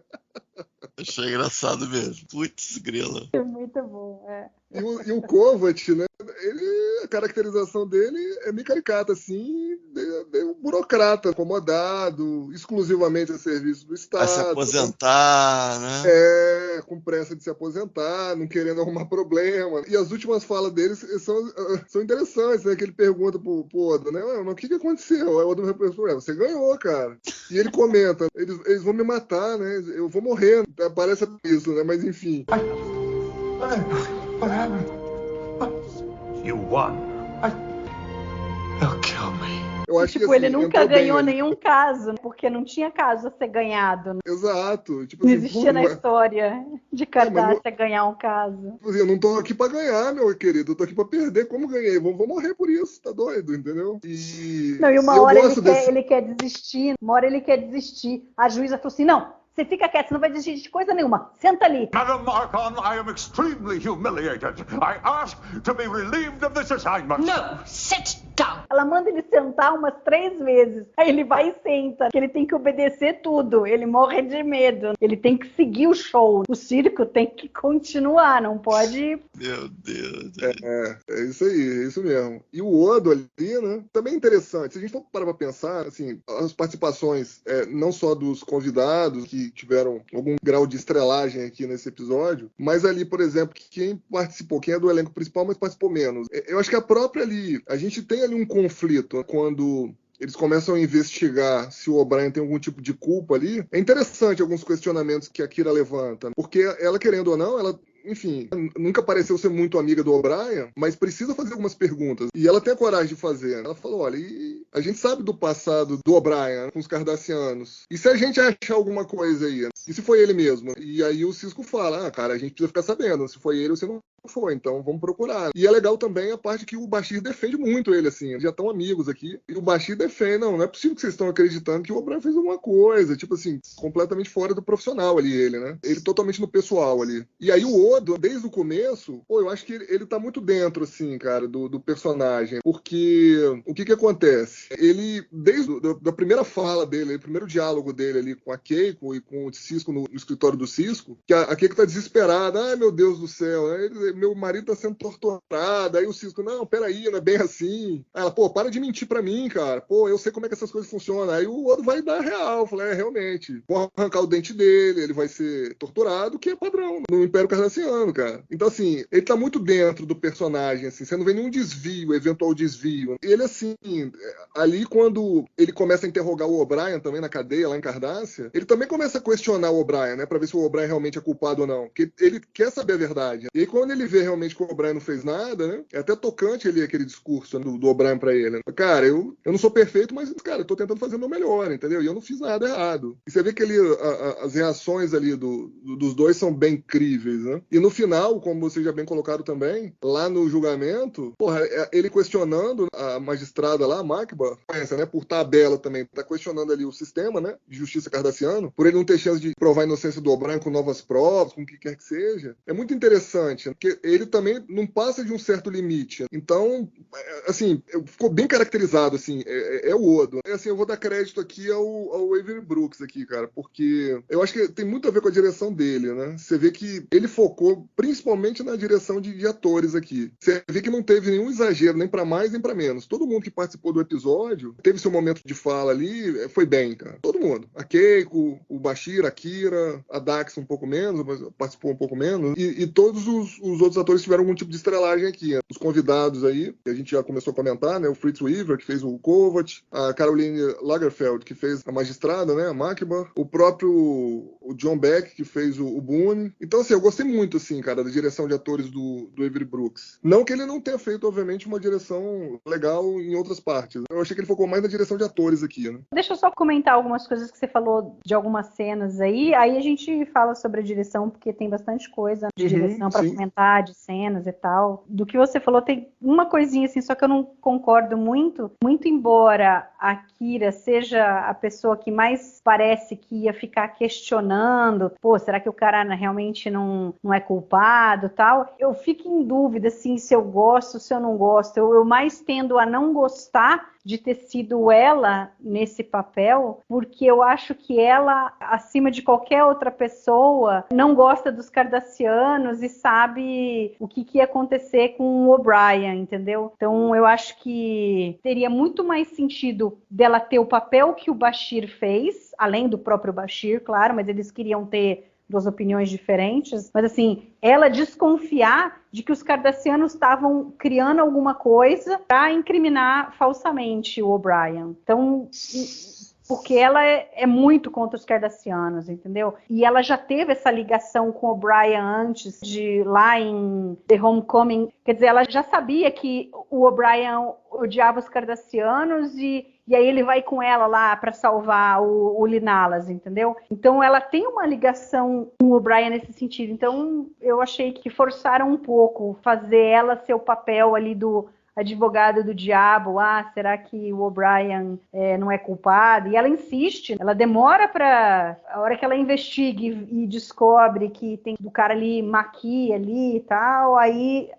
[SPEAKER 4] Achei engraçado mesmo. Putz, grila.
[SPEAKER 3] É muito bom,
[SPEAKER 5] E o Kovacs, né? A caracterização dele é meio caricata, assim, de um burocrata, acomodado, exclusivamente a serviço do Estado.
[SPEAKER 4] Vai se aposentar, né?
[SPEAKER 5] Com pressa de se aposentar, não querendo arrumar problema. E as últimas falas dele são interessantes, né? Que ele pergunta pro Odo, né? Mas o que aconteceu? Aí o Odo responde, você ganhou, cara. E ele comenta, eles vão me matar, né? Eu vou morrer. Parece isso, né? Mas enfim.
[SPEAKER 8] What happened? You won. They'll kill me.
[SPEAKER 5] Eu acho
[SPEAKER 3] tipo,
[SPEAKER 5] que, assim,
[SPEAKER 3] ele nunca ganhou nenhum caso, porque não tinha caso a ser ganhado. Né?
[SPEAKER 5] Exato. Tipo,
[SPEAKER 3] não
[SPEAKER 5] assim,
[SPEAKER 3] existia na história de Cardácia ganhar um caso.
[SPEAKER 5] Eu não tô aqui pra ganhar, meu querido. Eu tô aqui pra perder. Como ganhei? Vou morrer por isso. Tá doido, entendeu?
[SPEAKER 3] E uma hora ele quer desistir. Uma hora ele quer desistir. A juíza falou assim, não. Você fica quieto, você não vai desistir de coisa nenhuma. Senta ali.
[SPEAKER 7] Madam Marcon, I am extremely humiliated. I ask to be relieved of this assignment.
[SPEAKER 6] No, sit down.
[SPEAKER 3] Ela manda ele sentar umas 3 vezes. Aí ele vai e senta. Ele tem que obedecer tudo. Ele morre de medo. Ele tem que seguir o show. O circo tem que continuar, não pode...
[SPEAKER 4] Meu Deus.
[SPEAKER 5] É isso aí, é isso mesmo. E o Odo ali, né? Também é interessante. Se a gente for parar pra pensar, assim, as participações, não só dos convidados, que tiveram algum grau de estrelagem aqui nesse episódio, mas ali, por exemplo, quem participou, quem é do elenco principal, mas participou menos. Eu acho que a própria ali, a gente tem ali um conflito quando eles começam a investigar se o O'Brien tem algum tipo de culpa ali. É interessante alguns questionamentos que a Kira levanta, porque ela, querendo ou não, ela... Enfim, nunca pareceu ser muito amiga do O'Brien, mas precisa fazer algumas perguntas. E ela tem a coragem de fazer. Ela falou, olha, a gente sabe do passado do O'Brien com os Cardassianos. E se a gente achar alguma coisa aí? E se foi ele mesmo? E aí o Sisko fala, cara, a gente precisa ficar sabendo. Se foi ele ou se não foi, então vamos procurar. E é legal também a parte que o Bashir defende muito ele, assim. Eles já estão amigos aqui. E o Bashir defende, não é possível que vocês estão acreditando que o O'Brien fez alguma coisa. Tipo assim, completamente fora do profissional ali, ele, né? Ele totalmente no pessoal ali. E aí o Odo, desde o começo, eu acho que ele tá muito dentro, assim, cara, do personagem. Porque o que acontece? Ele, desde a primeira fala dele, o primeiro diálogo dele ali com a Keiko e com o Sisko no escritório do Sisko, que a Keiko tá desesperada. Ai, meu Deus do céu. Ele meu marido tá sendo torturado. Aí o Cisco, não, peraí, não é bem assim. Aí ela, pô, para de mentir pra mim, cara. Pô, eu sei como é que essas coisas funcionam. Aí o Odo vai dar real. Eu falei, realmente. Vou arrancar o dente dele, ele vai ser torturado, que é padrão no Império Cardassiano, cara. Então, assim, ele tá muito dentro do personagem, assim. Você não vê nenhum desvio, eventual desvio. Ele, assim, ali quando ele começa a interrogar o O'Brien também na cadeia, lá em Cardassia, ele também começa a questionar o O'Brien, né? Pra ver se o O'Brien realmente é culpado ou não. Porque ele quer saber a verdade. E aí, quando ele vê realmente que o O'Brien não fez nada, né? É até tocante ali aquele discurso do O'Brien pra ele. Né? Cara, eu não sou perfeito, mas, cara, eu tô tentando fazer o meu melhor, entendeu? E eu não fiz nada errado. E você vê que ali as reações ali dos dois são bem críveis, né? E no final, como você já bem colocado também, lá no julgamento, porra, ele questionando a magistrada lá, a Makbar, né? Por tabela também, tá questionando ali o sistema, né? De justiça cardassiano, por ele não ter chance de provar a inocência do O'Brien com novas provas, com o que quer que seja. É muito interessante, porque ele também não passa de um certo limite. Então, assim, ficou bem caracterizado, assim, é o Odo. Assim, eu vou dar crédito aqui ao Avery Brooks aqui, cara, porque eu acho que tem muito a ver com a direção dele, né? Você vê que ele focou principalmente na direção de atores aqui. Você vê que não teve nenhum exagero, nem pra mais, nem pra menos. Todo mundo que participou do episódio, teve seu momento de fala ali, foi bem, cara. Todo mundo. A Keiko, o Bashir, a Kira, a Dax um pouco menos, mas participou um pouco menos. E todos os outros atores tiveram algum tipo de estrelagem aqui. Né? Os convidados aí, que a gente já começou a comentar, né? O Fritz Weaver, que fez o Kovac, a Caroline Lagerfeld, que fez a magistrada, né? A Makbar, o próprio o John Beck, que fez o Boone. Então, assim, eu gostei muito, assim, cara, da direção de atores do Avery Brooks. Não que ele não tenha feito, obviamente, uma direção legal em outras partes. Eu achei que ele focou mais na direção de atores aqui, né?
[SPEAKER 3] Deixa eu só comentar algumas coisas que você falou de algumas cenas aí a gente fala sobre a direção, porque tem bastante coisa de direção para comentar, de cenas e tal. Do que você falou, tem uma coisinha assim, só que eu não concordo muito embora a Kira seja a pessoa que mais parece que ia ficar questionando, pô, será que o cara realmente não é culpado, tal? Eu fico em dúvida, assim, se eu gosto, se eu não gosto. Eu mais tendo a não gostar de ter sido ela nesse papel, porque eu acho que ela, acima de qualquer outra pessoa, não gosta dos cardassianos e sabe o que ia acontecer com o O'Brien, entendeu? Então eu acho que teria muito mais sentido dela ter o papel que o Bashir fez, além do próprio Bashir, claro, mas eles queriam ter duas opiniões diferentes, mas assim, ela desconfiar de que os cardassianos estavam criando alguma coisa para incriminar falsamente o O'Brien. Então, porque ela é muito contra os cardassianos, entendeu? E ela já teve essa ligação com o O'Brien antes de lá em The Homecoming, quer dizer, ela já sabia que o O'Brien odiava os cardassianos e aí ele vai com ela lá para salvar o Linalas, entendeu? Então ela tem uma ligação com o O'Brien nesse sentido. Então eu achei que forçaram um pouco fazer ela ser o papel ali do advogado do diabo. Ah, será que o O'Brien não é culpado? E ela insiste, ela demora para a hora que ela investiga e descobre que tem do cara ali, Maqui ali e tal, aí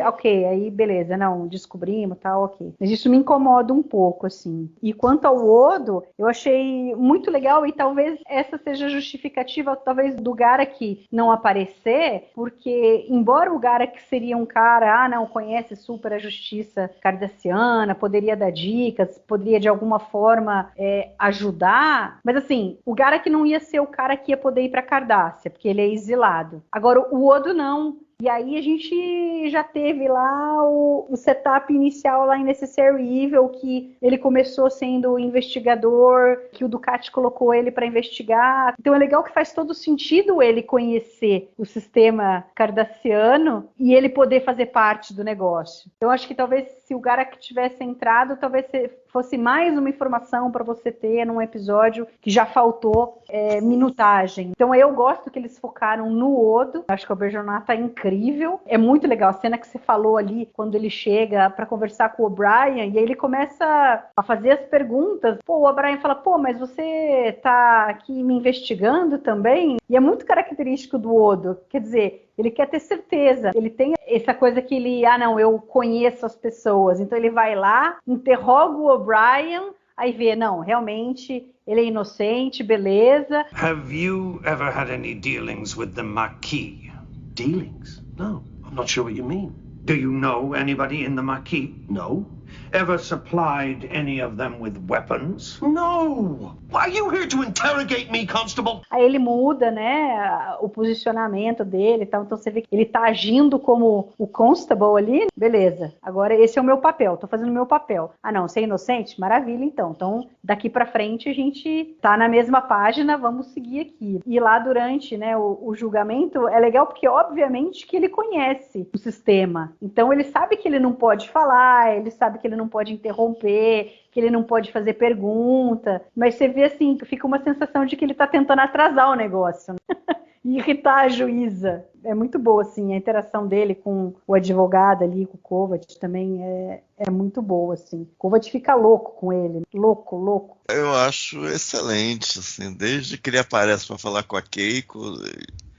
[SPEAKER 3] ok, aí beleza, não, descobrimos, tal, ok. Mas isso me incomoda um pouco, assim. E quanto ao Odo, eu achei muito legal e talvez essa seja a justificativa, talvez, do Garak não aparecer, porque embora o Garak seria um cara, não, conhece super a justiça cardassiana, poderia dar dicas, poderia de alguma forma ajudar, mas assim, o Garak não ia ser o cara que ia poder ir para Cardassia, porque ele é exilado. Agora, o Odo não. E aí a gente já teve lá o setup inicial lá em Necessary Evil, que ele começou sendo investigador, que o Ducati colocou ele para investigar. Então é legal que faz todo sentido ele conhecer o sistema cardassiano e ele poder fazer parte do negócio. Então acho que talvez se o Garak tivesse entrado, talvez fosse mais uma informação para você ter num episódio que já faltou minutagem. Então eu gosto que eles focaram no Odo. Acho que o Berjonat tá incrível. É muito legal a cena que você falou ali, quando ele chega para conversar com o O'Brien, e aí ele começa a fazer as perguntas. Pô, o O'Brien fala, pô, mas você tá aqui me investigando também? E é muito característico do Odo. Quer dizer, ele quer ter certeza. Ele tem essa coisa que ele, não, eu conheço as pessoas. Então ele vai lá, interroga o O'Brien, aí vê, não, realmente ele é inocente, beleza.
[SPEAKER 10] Have you ever had any dealings with the Maquis?
[SPEAKER 11] Dealings? No.
[SPEAKER 10] I'm not sure what you mean. Do you know anybody in the Maquis? No. Ever supplied any of them with weapons? No. Why are you here to interrogate me, Constable?
[SPEAKER 3] Aí ele muda, né, o posicionamento dele e tal. Então você vê que ele tá agindo como o Constable ali. Beleza, agora esse é o meu papel, tô fazendo o meu papel. Ah não, você é inocente? Maravilha, então. Então daqui pra frente a gente tá na mesma página, vamos seguir aqui. E lá durante, né, o julgamento é legal porque obviamente que ele conhece o sistema. Então ele sabe que ele não pode falar, ele sabe que ele não pode interromper, que ele não pode fazer pergunta, mas você vê assim, que fica uma sensação de que ele está tentando atrasar o negócio, né? E irritar a juíza. É muito boa, assim, a interação dele com o advogado ali, com o Kovacs também é muito boa, assim. O Kovacs fica louco com ele, louco.
[SPEAKER 4] Eu acho excelente, assim, desde que ele aparece para falar com a Keiko.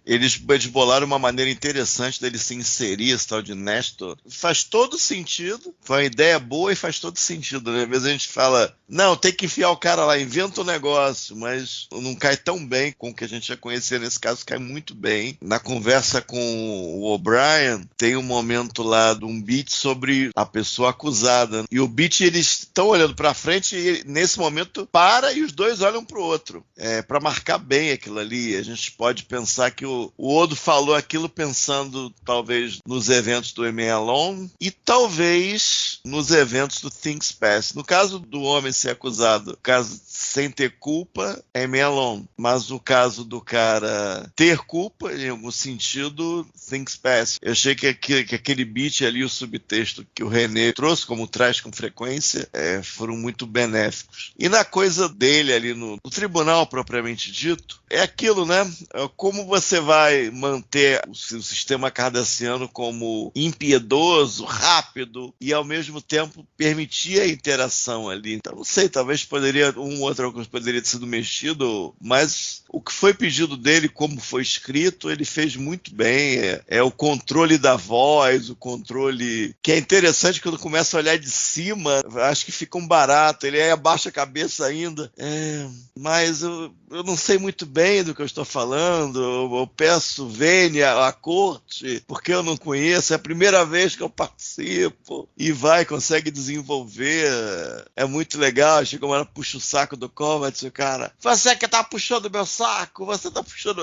[SPEAKER 4] Eles bolaram uma maneira interessante dele se inserir, esse tal de Nestor. Faz todo sentido. Foi uma ideia boa e faz todo sentido, né? Às vezes a gente fala, não, tem que enfiar o cara lá, inventa um negócio, mas não cai tão bem com o que a gente já conhecia. Nesse caso, cai muito bem. Na conversa com o O'Brien, tem um momento lá de um beat sobre a pessoa acusada. E o beat, eles estão olhando pra frente e nesse momento para e os dois olham pro outro. Para marcar bem aquilo ali. A gente pode pensar que o Odo falou aquilo pensando talvez nos eventos do Remain Alone e talvez nos eventos do Things Past. No caso do homem ser acusado, caso sem ter culpa, é Remain Alone. Mas o caso do cara ter culpa, em algum sentido, Things Past. Eu achei que aquele beat ali, o subtexto que o René trouxe, como traz com frequência, foram muito benéficos. E na coisa dele ali no tribunal propriamente dito, é aquilo, né? Como você vai manter o sistema cardassiano como impiedoso, rápido e ao mesmo tempo permitir a interação ali. Então não sei, talvez outra coisa poderia ter sido mexido, mas o que foi pedido dele, como foi escrito, ele fez muito bem. É o controle da voz, o controle que é interessante quando começa a olhar de cima, acho que fica um barato, ele aí abaixa a cabeça ainda. Mas eu não sei muito bem do que eu estou falando, eu peço vênia à corte, porque eu não conheço, é a primeira vez que eu participo, e consegue desenvolver, é muito legal. Chega uma hora, puxa o saco do Kovacs, o cara, você que tá puxando meu saco, você tá puxando,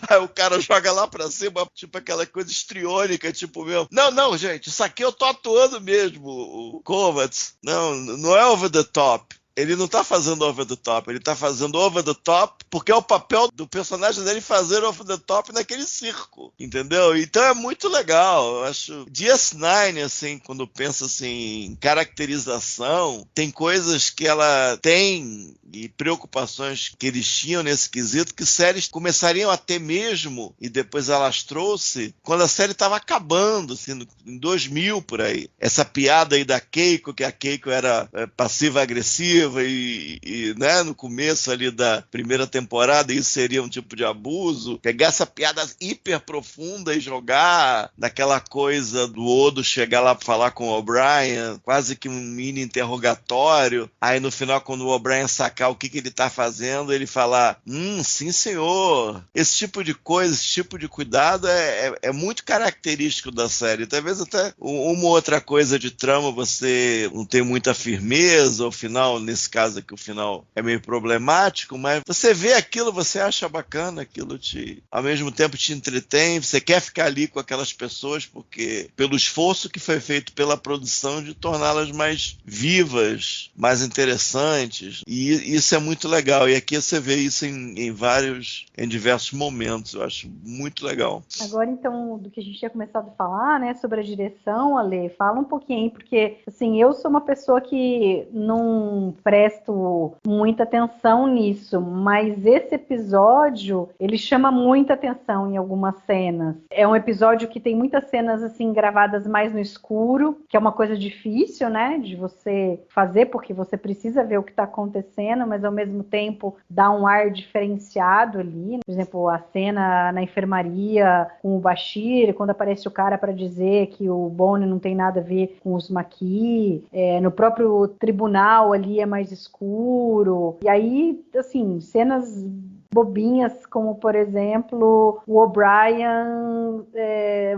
[SPEAKER 4] aí o cara joga lá pra cima, tipo aquela coisa histriônica, tipo meu, não, gente, isso aqui eu tô atuando mesmo, o Kovacs, não é over the top. Ele não tá fazendo over the top, ele tá fazendo over the top porque é o papel do personagem dele fazer over the top naquele circo, entendeu? Então é muito legal, eu acho. DS9, assim, quando pensa assim, em caracterização, tem coisas que ela tem e preocupações que eles tinham nesse quesito que séries começariam a ter mesmo, e depois elas trouxe quando a série tava acabando, assim, em 2000 por aí. Essa piada aí da Keiko, que a Keiko era passiva-agressiva, e né, no começo ali da primeira temporada isso seria um tipo de abuso, pegar essa piada hiper profunda e jogar naquela coisa do Odo chegar lá para falar com o O'Brien, quase que um mini interrogatório, aí no final quando o O'Brien sacar o que ele tá fazendo, ele falar, sim senhor, esse tipo de coisa, esse tipo de cuidado é muito característico da série. Talvez até uma outra coisa de trama você não tem muita firmeza, ao final, nesse caso aqui o final é meio problemático, mas você vê aquilo, você acha bacana, aquilo ao mesmo tempo te entretém, você quer ficar ali com aquelas pessoas porque pelo esforço que foi feito pela produção de torná-las mais vivas, mais interessantes, e isso é muito legal, e aqui você vê isso em diversos momentos, eu acho muito legal.
[SPEAKER 3] Agora então, do que a gente tinha começado a falar, né, sobre a direção, Ale, fala um pouquinho aí, porque assim, eu sou uma pessoa que não presto muita atenção nisso, mas esse episódio, ele chama muita atenção em algumas cenas. É um episódio que tem muitas cenas assim gravadas mais no escuro, que é uma coisa difícil, né, de você fazer, porque você precisa ver o que está acontecendo, mas ao mesmo tempo dá um ar diferenciado ali. Por exemplo, a cena na enfermaria com o Bashir, quando aparece o cara para dizer que o Boone não tem nada a ver com os Maquis, no próprio tribunal ali é mais escuro, e aí, assim, cenas bobinhas, como, por exemplo, o O'Brien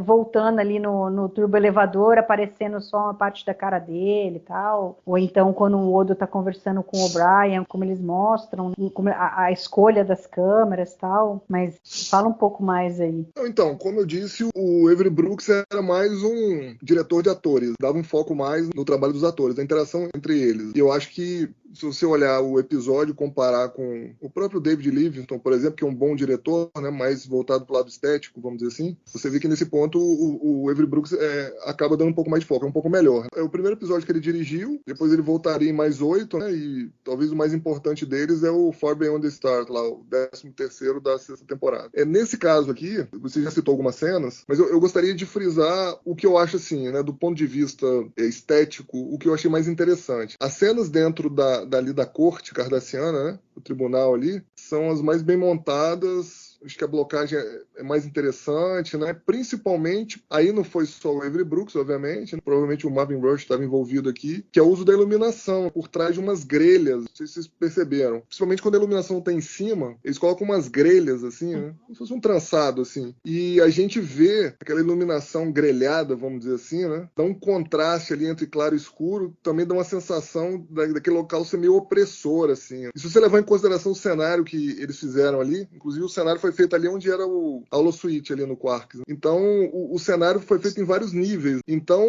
[SPEAKER 3] voltando ali no turbo-elevador, aparecendo só uma parte da cara dele e tal. Ou então, quando o Odo tá conversando com o O'Brien, como eles mostram, como a escolha das câmeras e tal. Mas fala um pouco mais aí.
[SPEAKER 5] Então, como eu disse, o Avery Brooks era mais um diretor de atores. Dava um foco mais no trabalho dos atores, da interação entre eles. E eu acho que, se você olhar o episódio e comparar com o próprio David Livingston, por exemplo, que é um bom diretor, né, mais voltado para o lado estético, vamos dizer assim, você vê que nesse ponto o Avery Brooks acaba dando um pouco mais de foco, é um pouco melhor. É o primeiro episódio que ele dirigiu, depois ele voltaria em mais 8, né, e talvez o mais importante deles é o Far Beyond the Stars, lá, o 13º da 6ª temporada. Nesse caso aqui, você já citou algumas cenas, mas eu gostaria de frisar o que eu acho assim, né, do ponto de vista estético, o que eu achei mais interessante. As cenas dentro dali da corte cardassiana, né, o tribunal ali, são as mais bem montadas. Acho que a blocagem é mais interessante, né? Principalmente, aí não foi só o Avery Brooks, obviamente, né? Provavelmente o Marvin Rush estava envolvido aqui, que é o uso da iluminação por trás de umas grelhas. Não sei se vocês perceberam. Principalmente quando a iluminação está em cima, eles colocam umas grelhas, assim, né? Como se fosse um trançado, assim. E a gente vê aquela iluminação grelhada, vamos dizer assim, né? Dá um contraste ali entre claro e escuro, também dá uma sensação daquele local ser meio opressor, assim. E se você levar em consideração o cenário que eles fizeram ali, inclusive o cenário foi feito ali onde era a holosuite ali no Quarks. Então, o cenário foi feito em vários níveis. Então,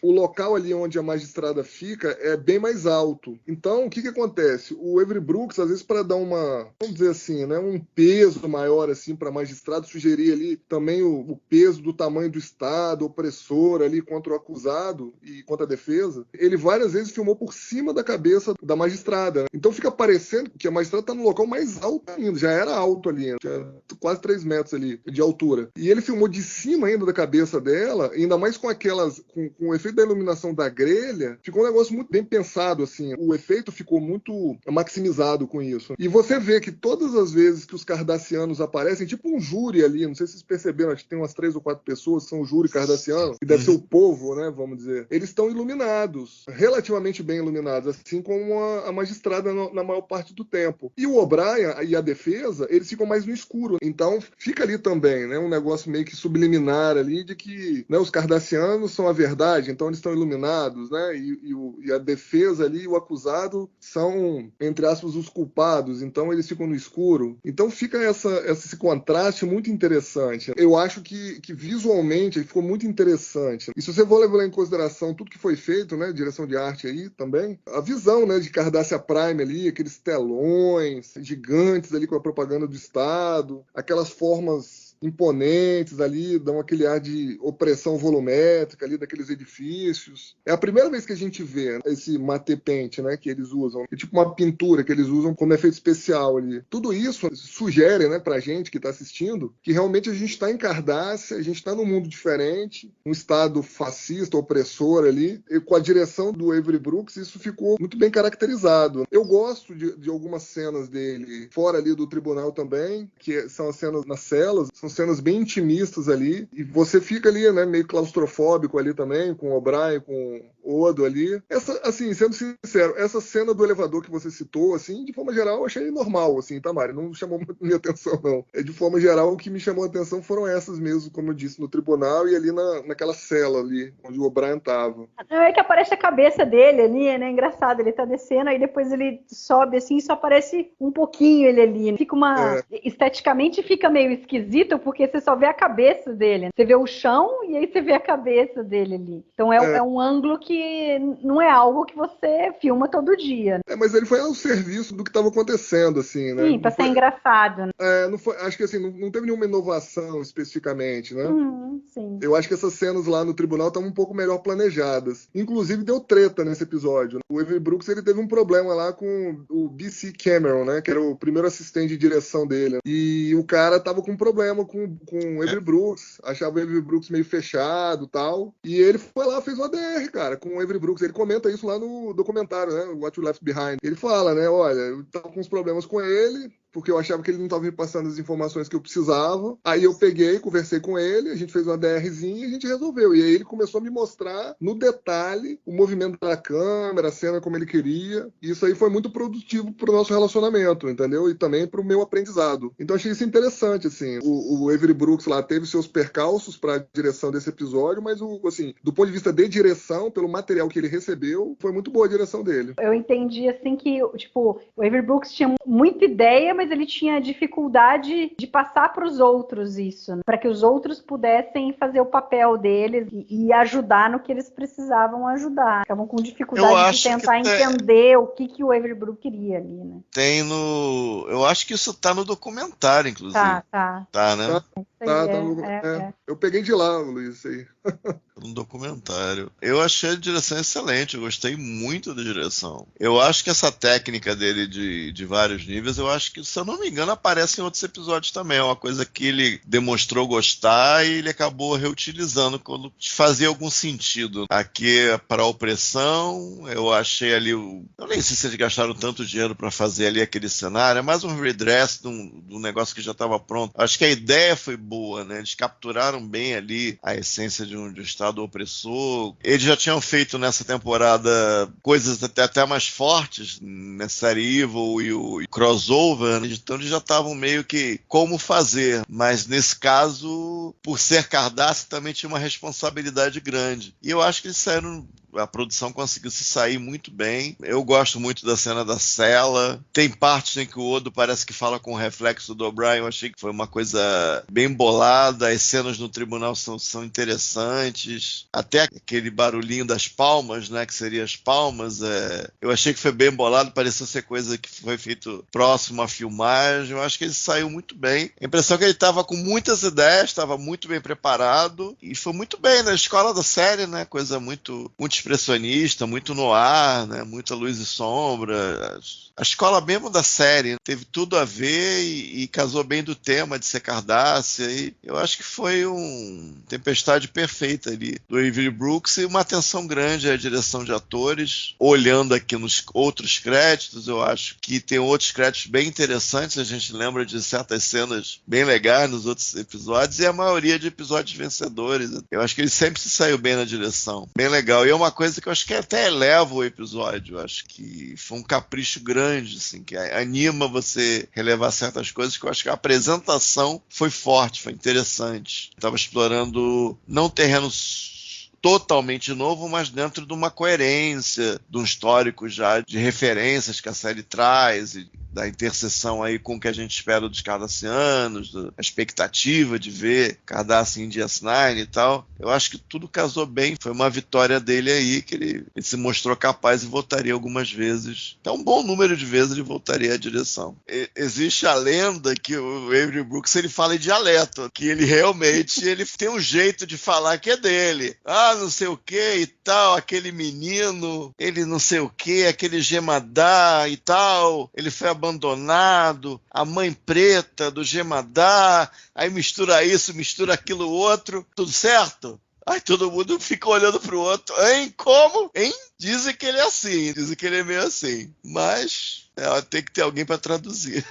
[SPEAKER 5] o local ali onde a magistrada fica é bem mais alto. Então, o que acontece? O Avery Brooks, às vezes, para dar vamos dizer assim, né, um peso maior assim para a magistrada, sugerir ali também o peso do tamanho do Estado opressor ali contra o acusado e contra a defesa, ele várias vezes filmou por cima da cabeça da magistrada. Então, fica parecendo que a magistrada está no local mais alto ainda. Já era alto ali, tinha quase 3 metros ali de altura. E ele filmou de cima ainda da cabeça dela, ainda mais com com o efeito da iluminação da grelha, ficou um negócio muito bem pensado, assim. O efeito ficou muito maximizado com isso. E você vê que todas as vezes que os cardassianos aparecem, tipo um júri ali, não sei se vocês perceberam, acho que tem umas 3 ou 4 pessoas que são o júri cardassiano, que deve ser o povo, né, vamos dizer. Eles estão iluminados, relativamente bem iluminados, assim como a magistrada na maior parte do tempo. E o O'Brien e a defesa, eles ficam mais no escuro. Então, fica ali também, né, um negócio meio que subliminar ali de que, né, os cardassianos são a verdade, então eles estão iluminados, né, e a defesa ali e o acusado são, entre aspas, os culpados, então eles ficam no escuro. Então fica esse contraste muito interessante. Eu acho que visualmente ficou muito interessante. E se você for levar em consideração tudo que foi feito, né, direção de arte aí também, a visão, né, de Cardassia Prime ali, aqueles telões gigantes ali com a propaganda do Estado, aquelas formas imponentes ali, dão aquele ar de opressão volumétrica ali daqueles edifícios. É a primeira vez que a gente vê esse matte paint, né, que eles usam. É tipo uma pintura que eles usam como efeito especial ali. Tudo isso sugere, né, pra gente que tá assistindo, que realmente a gente está em Cardassia, a gente está num mundo diferente, um estado fascista, opressor ali, e com a direção do Avery Brooks, isso ficou muito bem caracterizado. Eu gosto de algumas cenas dele, fora ali do tribunal também, que são as cenas nas celas, são cenas bem intimistas ali, e você fica ali, né, meio claustrofóbico ali também, com o O'Brien, com o Odo ali. Assim, sendo sincero, essa cena do elevador que você citou, assim, de forma geral, eu achei normal, assim, tá, Mari? Não chamou muito minha atenção, não. De forma geral, o que me chamou a atenção foram essas mesmo, como eu disse, no tribunal e ali naquela cela ali, onde o O'Brien tava.
[SPEAKER 3] Não, é que aparece a cabeça dele ali, né? Engraçado, ele tá descendo, aí depois ele sobe assim, só aparece um pouquinho ele ali. Fica esteticamente fica meio esquisito, porque você só vê a cabeça dele. Você vê o chão e aí você vê a cabeça dele ali. Então é um ângulo que não é algo que você filma todo dia.
[SPEAKER 5] Mas ele foi ao serviço do que estava acontecendo, assim, né?
[SPEAKER 3] Sim, pra ser engraçado. Né?
[SPEAKER 5] Não foi, acho que assim, não teve nenhuma inovação especificamente, né?
[SPEAKER 3] Sim.
[SPEAKER 5] Eu acho que essas cenas lá no tribunal estavam um pouco melhor planejadas. Inclusive deu treta nesse episódio. O Avery Brooks, ele teve um problema lá com o B.C. Cameron, né? Que era o primeiro assistente de direção dele. E o cara tava com um problema com o Avery Brooks. Achava o Avery Brooks meio fechado e tal. E ele foi lá, fez uma DR, cara, com o Avery Brooks. Ele comenta isso lá no documentário, né? What You Left Behind. Ele fala, né? Olha, eu tava com uns problemas com ele, porque eu achava que ele não estava me passando as informações que eu precisava. Aí eu peguei, conversei com ele, a gente fez uma DRzinha e a gente resolveu. E aí ele começou a me mostrar no detalhe o movimento da câmera, a cena como ele queria. E isso aí foi muito produtivo para o nosso relacionamento, entendeu? E também para o meu aprendizado. Então achei isso interessante, assim. O Avery Brooks lá teve seus percalços para a direção desse episódio, mas assim, do ponto de vista de direção, pelo material que ele recebeu, foi muito boa a direção dele.
[SPEAKER 3] Eu entendi, assim, que tipo, o Avery Brooks tinha muita ideia, mas ele tinha dificuldade de passar para os outros isso, né? Para que os outros pudessem fazer o papel deles e ajudar no que eles precisavam ajudar. Ficavam com dificuldade de tentar entender o que o Avery Brooks queria ali, né?
[SPEAKER 4] Eu acho que isso tá no documentário, inclusive. Tá, né?
[SPEAKER 5] Eu peguei de lá, Luiz, isso aí.
[SPEAKER 4] Um documentário. Eu achei a direção excelente, eu gostei muito da direção. Eu acho que essa técnica dele de vários níveis, eu acho que, se eu não me engano, aparece em outros episódios também. É uma coisa que ele demonstrou gostar e ele acabou reutilizando quando fazia algum sentido. Aqui, para a opressão, eu achei ali eu nem sei se eles gastaram tanto dinheiro para fazer ali aquele cenário, é mais um redress de um negócio que já estava pronto. Acho que a ideia foi boa, né? Eles capturaram bem ali a essência de um estado opressor. Eles já tinham feito nessa temporada coisas até mais fortes, Necessary Evil e o crossover, então eles já estavam meio que como fazer, mas nesse caso, por ser Cardassian, também tinha uma responsabilidade grande. E eu acho que eles saíram, a produção conseguiu se sair muito bem. Eu gosto muito da cena da cela. Tem partes em que o Odo parece que fala com o reflexo do O'Brien. Eu achei que foi uma coisa bem bolada. As cenas no tribunal são interessantes. Até aquele barulhinho das palmas, né, que seria as palmas. Eu achei que foi bem bolado. Pareceu ser coisa que foi feito próximo à filmagem. Eu acho que ele saiu muito bem. A impressão é que ele estava com muitas ideias, estava muito bem preparado. E foi muito bem na escola da série, né? Coisa muito expressionista, muito noir, né? Muita luz e sombra. A escola mesmo da série teve tudo a ver e casou bem do tema de ser Cardassian. E eu acho que foi uma tempestade perfeita ali do Avery Brooks e uma atenção grande à direção de atores. Olhando aqui nos outros créditos, eu acho que tem outros créditos bem interessantes. A gente lembra de certas cenas bem legais nos outros episódios e a maioria de episódios vencedores. Eu acho que ele sempre se saiu bem na direção. Bem legal. E é uma coisa que eu acho que até eleva o episódio. Eu acho que foi um capricho grande, assim, que anima você relevar certas coisas, que eu acho que a apresentação foi forte, foi interessante. Estava explorando não terrenos totalmente novo, mas dentro de uma coerência, de um histórico já de referências que a série traz e da interseção aí com o que a gente espera dos cardassianos, da expectativa de ver Cardassian em DS9 e tal. Eu acho que tudo casou bem. Foi uma vitória dele aí, que ele se mostrou capaz e voltaria algumas vezes. Então, um bom número de vezes ele voltaria à direção. Existe a lenda que o Avery Brooks ele fala em dialeto, que ele realmente ele tem um jeito de falar que é dele. Ah, não sei o que e tal, aquele menino, ele não sei o que, aquele Gemadá e tal, ele foi abandonado, a mãe preta do Gemadá, aí mistura isso, mistura aquilo outro, tudo certo? Aí todo mundo fica olhando pro outro, hein? Como? Hein? Dizem que ele é assim, dizem que ele é meio assim, mas tem que ter alguém para traduzir.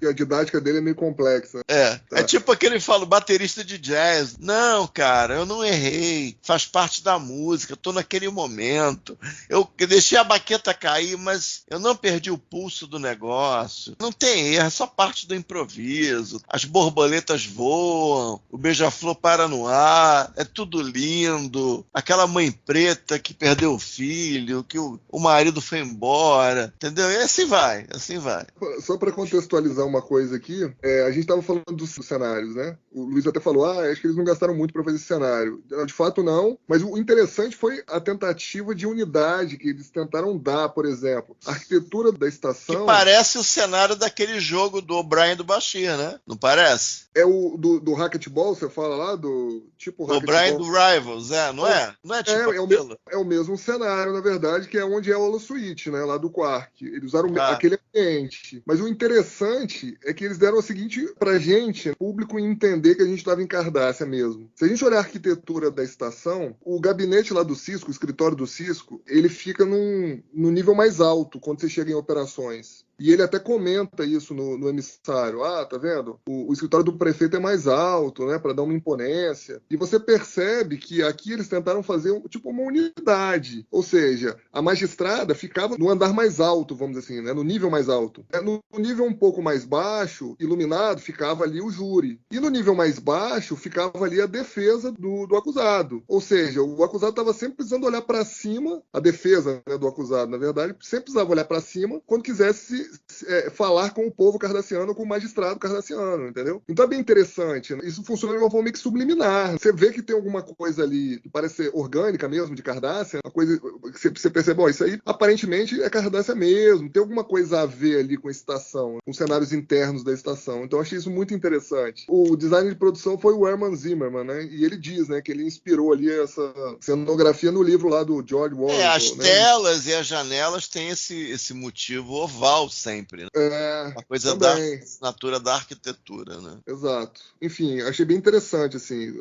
[SPEAKER 5] A didática dele é meio complexa.
[SPEAKER 4] É tipo aquele fala, baterista de jazz. Não, cara, eu não errei. Faz parte da música, eu tô naquele momento. Eu deixei a baqueta cair, mas eu não perdi o pulso do negócio. Não tem erro, é só parte do improviso. As borboletas voam, o beija-flor para no ar, é tudo lindo. Aquela mãe preta que perdeu o filho, que o marido foi embora, entendeu? E assim vai, assim vai.
[SPEAKER 5] Só para contextualizar uma coisa aqui, a gente estava falando dos cenários, né? O Luiz até falou, acho que eles não gastaram muito para fazer esse cenário. De fato, não. Mas o interessante foi a tentativa de unidade que eles tentaram dar, por exemplo. A arquitetura da estação...
[SPEAKER 4] Que parece o cenário daquele jogo do O'Brien e do Bashir, né? Não parece?
[SPEAKER 5] É o do Racquetball, você fala lá? Do tipo
[SPEAKER 4] O'Brien do Rivals, não é? Não é tipo aquilo?
[SPEAKER 5] É o mesmo cenário, na verdade, que é onde é o Holosuite, né? Lá do Quark. Eles usaram aquele ambiente. Mas o interessante é que eles deram o seguinte pra gente, público, entender que a gente estava em Cardassian mesmo. Se a gente olhar a arquitetura da estação, o gabinete lá do Cisco, o escritório do Cisco, ele fica no nível mais alto quando você chega em operações. E ele até comenta isso no emissário. Tá vendo? O escritório do prefeito é mais alto, né? Para dar uma imponência. E você percebe que aqui eles tentaram fazer uma unidade. Ou seja, a magistrada ficava no andar mais alto, vamos dizer assim, né? No nível mais alto. No nível um pouco mais baixo, iluminado, ficava ali o júri. E no nível mais baixo, ficava ali a defesa do acusado. Ou seja, o acusado estava sempre precisando olhar para cima, a defesa, né, do acusado, na verdade, sempre precisava olhar para cima quando quisesse falar com o povo cardassiano, com o magistrado cardassiano, entendeu? Então é bem interessante, né? Isso funciona de uma forma meio que subliminar. Você vê que tem alguma coisa ali que parece ser orgânica mesmo, de Cardassia, uma coisa que você percebe, isso aí aparentemente é Cardassia mesmo, tem alguma coisa a ver ali com a estação, com os cenários internos da estação. Então eu achei isso muito interessante. O design de produção foi o Herman Zimmerman, né? E ele diz, né, que ele inspirou ali essa cenografia no livro lá do George Orwell.
[SPEAKER 4] As telas e as janelas têm esse motivo oval sempre, né? Uma coisa da assinatura da arquitetura, né?
[SPEAKER 5] Exato. Enfim, achei bem interessante, assim.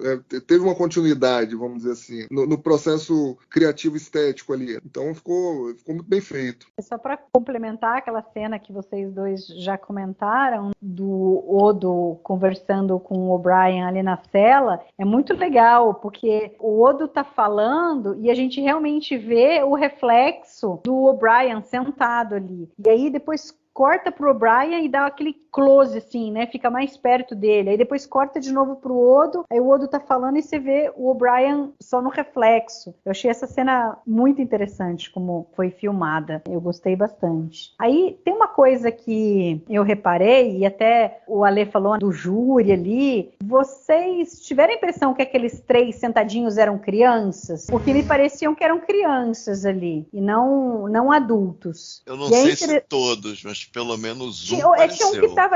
[SPEAKER 5] Teve uma continuidade, vamos dizer assim, no processo criativo estético ali. Então ficou muito bem feito.
[SPEAKER 3] Só para complementar aquela cena que vocês dois já comentaram, do Odo conversando com o O'Brien ali na cela, é muito legal, porque o Odo tá falando e a gente realmente vê o reflexo do O'Brien sentado ali. E aí depois corta pro O'Brien e dá aquele close, assim, né? Fica mais perto dele. Aí depois corta de novo pro Odo, aí o Odo tá falando e você vê o O'Brien só no reflexo. Eu achei essa cena muito interessante, como foi filmada. Eu gostei bastante. Aí tem uma coisa que eu reparei, e até o Ale falou do júri ali. Vocês tiveram a impressão que aqueles 3 sentadinhos eram crianças? Porque me pareciam que eram crianças ali, e não adultos.
[SPEAKER 4] Eu não sei se todos, mas pelo menos um pareceu.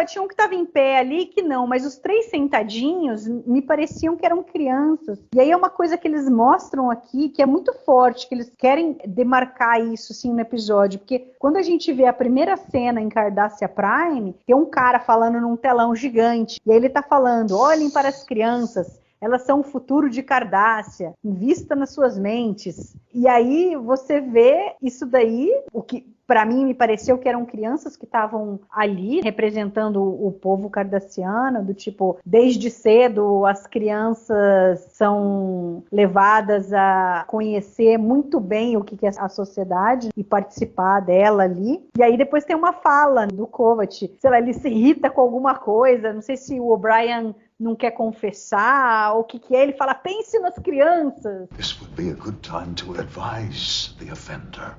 [SPEAKER 3] Tinha um que tava em pé ali que não, mas os 3 sentadinhos me pareciam que eram crianças. E aí é uma coisa que eles mostram aqui que é muito forte, que eles querem demarcar isso assim no episódio, porque quando a gente vê a primeira cena em Cardassia Prime, tem um cara falando num telão gigante, e aí ele tá falando, olhem para as crianças, elas são o futuro de Cardassia, invista nas suas mentes. E aí você vê isso daí, o que para mim me pareceu que eram crianças que estavam ali representando o povo cardassiano, do tipo, desde cedo as crianças são levadas a conhecer muito bem o que é a sociedade e participar dela ali. E aí depois tem uma fala do Kovac, sei lá, ele se irrita com alguma coisa, não sei se o O'Brien não quer confessar, o que é, ele fala, pense nas crianças.
[SPEAKER 8] This would be a good time to advise the offender.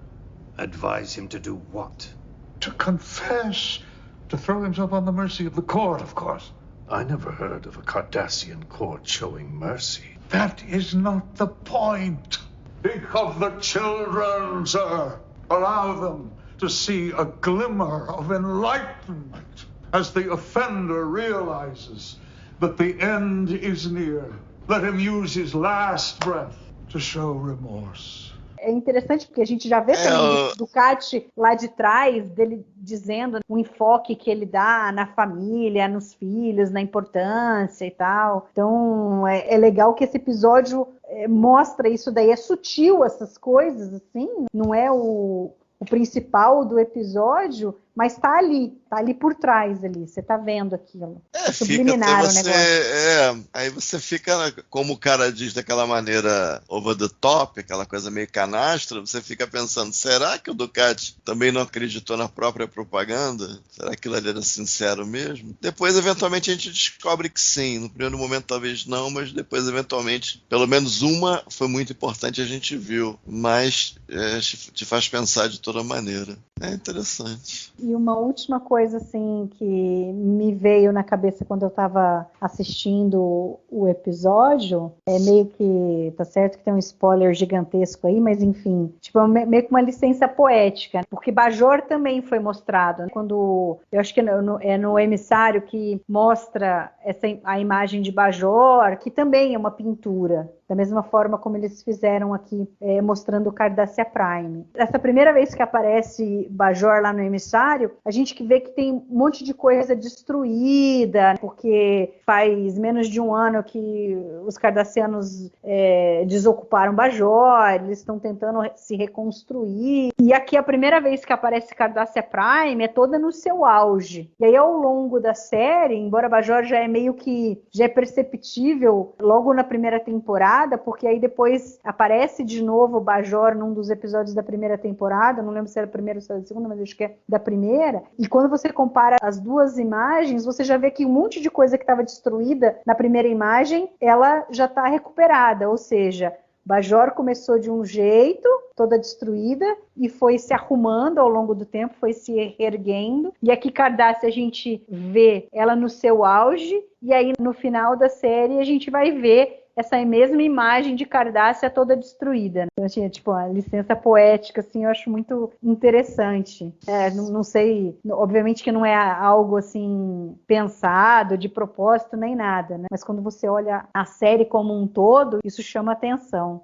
[SPEAKER 10] Advise him to do what?
[SPEAKER 8] To confess, to throw himself on the mercy of the court, of course.
[SPEAKER 7] I never heard of a Cardassian court showing mercy.
[SPEAKER 8] That is not the point.
[SPEAKER 7] Think of the children, sir. Allow them to see a glimmer of enlightenment as the offender realizes that the end is near. Let him use his last breath to show remorse.
[SPEAKER 3] É interessante porque a gente já vê também do Cat lá de trás, dele dizendo o enfoque que ele dá na família, nos filhos, na importância e tal. Então é legal que esse episódio mostra isso daí. É sutil essas coisas, assim, não é o principal do episódio, mas tá ali por trás ali, você tá vendo aquilo. Subliminar o negócio.
[SPEAKER 4] Aí você fica, como o cara diz daquela maneira over the top, aquela coisa meio canastra, você fica pensando, será que o Ducati também não acreditou na própria propaganda? Será que aquilo ali era sincero mesmo? Depois, eventualmente, a gente descobre que sim. No primeiro momento, talvez não, mas depois, eventualmente, pelo menos uma foi muito importante, a gente viu. Mas te faz pensar de toda maneira. É interessante.
[SPEAKER 3] E uma última coisa, assim, que me veio na cabeça quando eu estava assistindo o episódio, é meio que, tá certo que tem um spoiler gigantesco aí, mas enfim, tipo, é meio que uma licença poética, porque Bajor também foi mostrado, né? Quando, eu acho que é no emissário que mostra a imagem de Bajor, que também é uma pintura. da mesma forma como eles fizeram aqui, mostrando o Cardassia Prime. Essa primeira vez que aparece Bajor lá no emissário, a gente vê que tem um monte de coisa destruída, porque faz menos de um ano que os cardassianos desocuparam Bajor, eles estão tentando se reconstruir. E aqui a primeira vez que aparece Cardassia Prime é toda no seu auge. E aí ao longo da série, embora Bajor já é perceptível logo na primeira temporada, porque aí depois aparece de novo o Bajor num dos episódios da primeira temporada, não lembro se era a primeira ou se era a segunda, mas acho que é da primeira, e quando você compara as duas imagens, você já vê que um monte de coisa que estava destruída na primeira imagem, ela já está recuperada, ou seja, Bajor começou de um jeito, toda destruída, e foi se arrumando ao longo do tempo, foi se reerguendo. E aqui Cardassia a gente vê ela no seu auge, e aí no final da série a gente vai ver essa mesma imagem de Cardassia toda destruída. Então, tinha uma licença poética, assim, eu acho muito interessante. Não sei, obviamente que não é algo, assim, pensado, de propósito, nem nada, né? Mas quando você olha a série como um todo, isso chama atenção.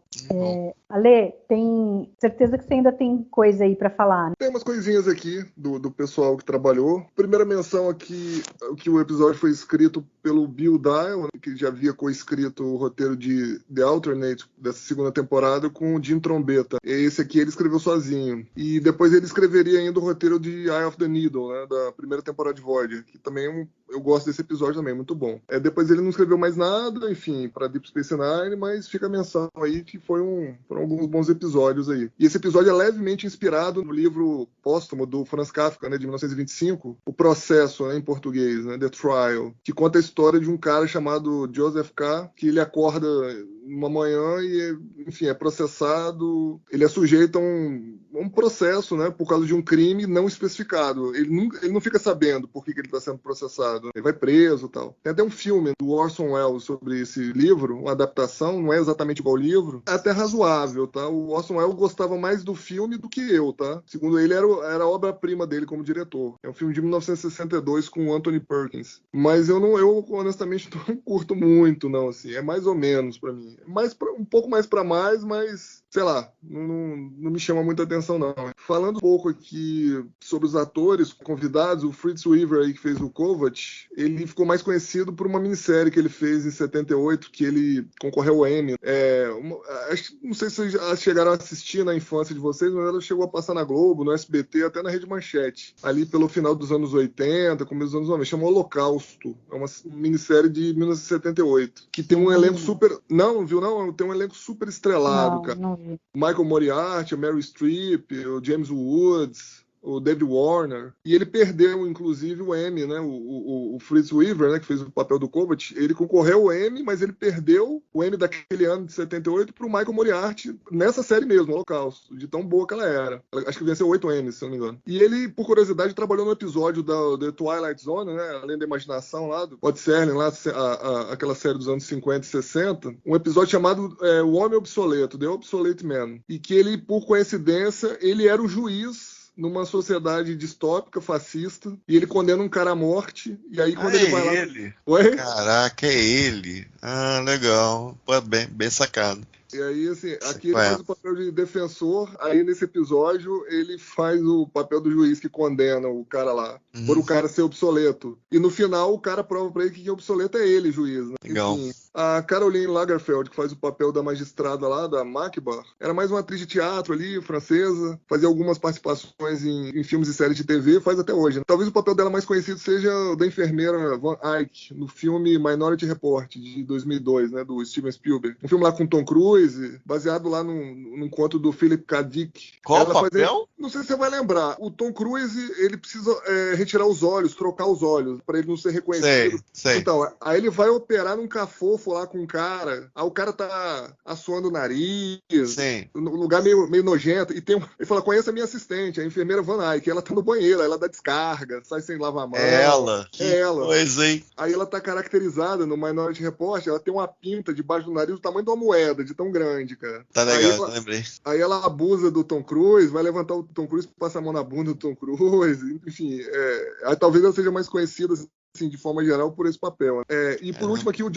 [SPEAKER 3] Ale, tem certeza que você ainda tem coisa aí para falar, né?
[SPEAKER 5] Tem umas coisinhas aqui do pessoal que trabalhou. Primeira menção aqui, que o episódio foi escrito pelo Bill Dial, que já havia co-escrito o roteiro de The Alternate, dessa segunda temporada, com o Jim Trombetta. Esse aqui ele escreveu sozinho. E depois ele escreveria ainda o roteiro de Eye of the Needle, né, da primeira temporada de Voyager, que também eu gosto desse episódio também, muito bom. Depois ele não escreveu mais nada, enfim, para Deep Space Nine, mas fica a menção aí que foram alguns bons episódios aí. E esse episódio é levemente inspirado no livro póstumo do Franz Kafka, né, de 1925, O Processo, né, em português, né, The Trial, que conta a história de um cara chamado Joseph K., que ele acorda uma manhã e, enfim, é processado, ele é sujeito a um processo, né, por causa de um crime não especificado. Ele não fica sabendo por que ele está sendo processado. Ele vai preso e tal. Tem até um filme do Orson Welles sobre esse livro, uma adaptação, não é exatamente igual ao livro, é até razoável, tá? O Orson Welles gostava mais do filme do que eu, tá? Segundo ele, era a obra-prima dele como diretor. É um filme de 1962 com o Anthony Perkins. Mas eu honestamente não curto muito, não, assim. É mais ou menos pra mim. Um pouco mais pra mais, mas sei lá, não me chama muita atenção, não. Falando um pouco aqui sobre os atores convidados, o Fritz Weaver aí que fez o Kovac, ele ficou mais conhecido por uma minissérie que ele fez em 78, que ele concorreu ao Emmy. Não sei se vocês já chegaram a assistir na infância de vocês, mas ela chegou a passar na Globo, no SBT, até na Rede Manchete. Ali pelo final dos anos 80, começo dos anos 90, chama Holocausto. É uma minissérie de 1978, que tem um elenco super... Não, viu? Não, tem um elenco super estrelado, cara.
[SPEAKER 3] Não.
[SPEAKER 5] Michael Moriarty, a Meryl Streep, o James Woods, o David Warner, e ele perdeu, inclusive, o Emmy, né? O Fritz Weaver, né, que fez o papel do Kovac, ele concorreu ao Emmy, mas ele perdeu o Emmy daquele ano de 78 para o Michael Moriarty, nessa série mesmo, Holocausto, de tão boa que ela era. Acho que venceu 8 Emmys, se não me engano. E ele, por curiosidade, trabalhou no episódio da Twilight Zone, né, Além da Imaginação, lá do Rod Serling, lá, aquela série dos anos 50 e 60, um episódio chamado O Homem Obsoleto, The Obsolete Man, e que ele, por coincidência, ele era o juiz numa sociedade distópica, fascista, e ele condena um cara à morte, e aí quando ele vai lá...
[SPEAKER 4] Ele?
[SPEAKER 5] Oi?
[SPEAKER 4] Caraca, é ele. Ah, legal. Pô, bem sacado.
[SPEAKER 5] E aí, assim, aqui ele faz o papel de defensor, aí nesse episódio ele faz o papel do juiz que condena o cara lá, por o cara ser obsoleto. E no final o cara prova pra ele que quem é obsoleto é ele, juiz, né?
[SPEAKER 4] Legal.
[SPEAKER 5] Enfim, a Caroline Lagerfeld, que faz o papel da magistrada lá, da Macbar, era mais uma atriz de teatro ali, francesa, fazia algumas participações em filmes e séries de TV, faz até hoje, né? Talvez o papel dela mais conhecido seja o da enfermeira Van Eyck, no filme Minority Report, de 2002, né, do Steven Spielberg. Um filme lá com Tom Cruise, baseado lá num conto do Philip K. Dick.
[SPEAKER 4] Qual o papel?
[SPEAKER 5] Não sei se você vai lembrar. O Tom Cruise, ele precisa retirar os olhos, trocar os olhos, pra ele não ser reconhecido.
[SPEAKER 4] Sei.
[SPEAKER 5] Então, aí ele vai operar num cafofo lá com um cara, aí o cara tá assoando o nariz, num lugar meio nojento, e ele fala, conheça a minha assistente, a enfermeira Van Eyck, ela tá no banheiro, aí ela dá descarga, sai sem lavar a mão.
[SPEAKER 4] Ela?
[SPEAKER 5] Ela.
[SPEAKER 4] Coisa, hein?
[SPEAKER 5] Aí ela tá caracterizada no Minority Report, ela tem uma pinta debaixo do nariz do tamanho de uma moeda, de tão grande, cara.
[SPEAKER 4] Tá legal, lembrei.
[SPEAKER 5] Aí ela abusa do Tom Cruise, vai levantar o Tom Cruise, passa a mão na bunda do Tom Cruise, enfim, aí talvez ela seja mais conhecida assim, de forma geral, por esse papel. E por último aqui o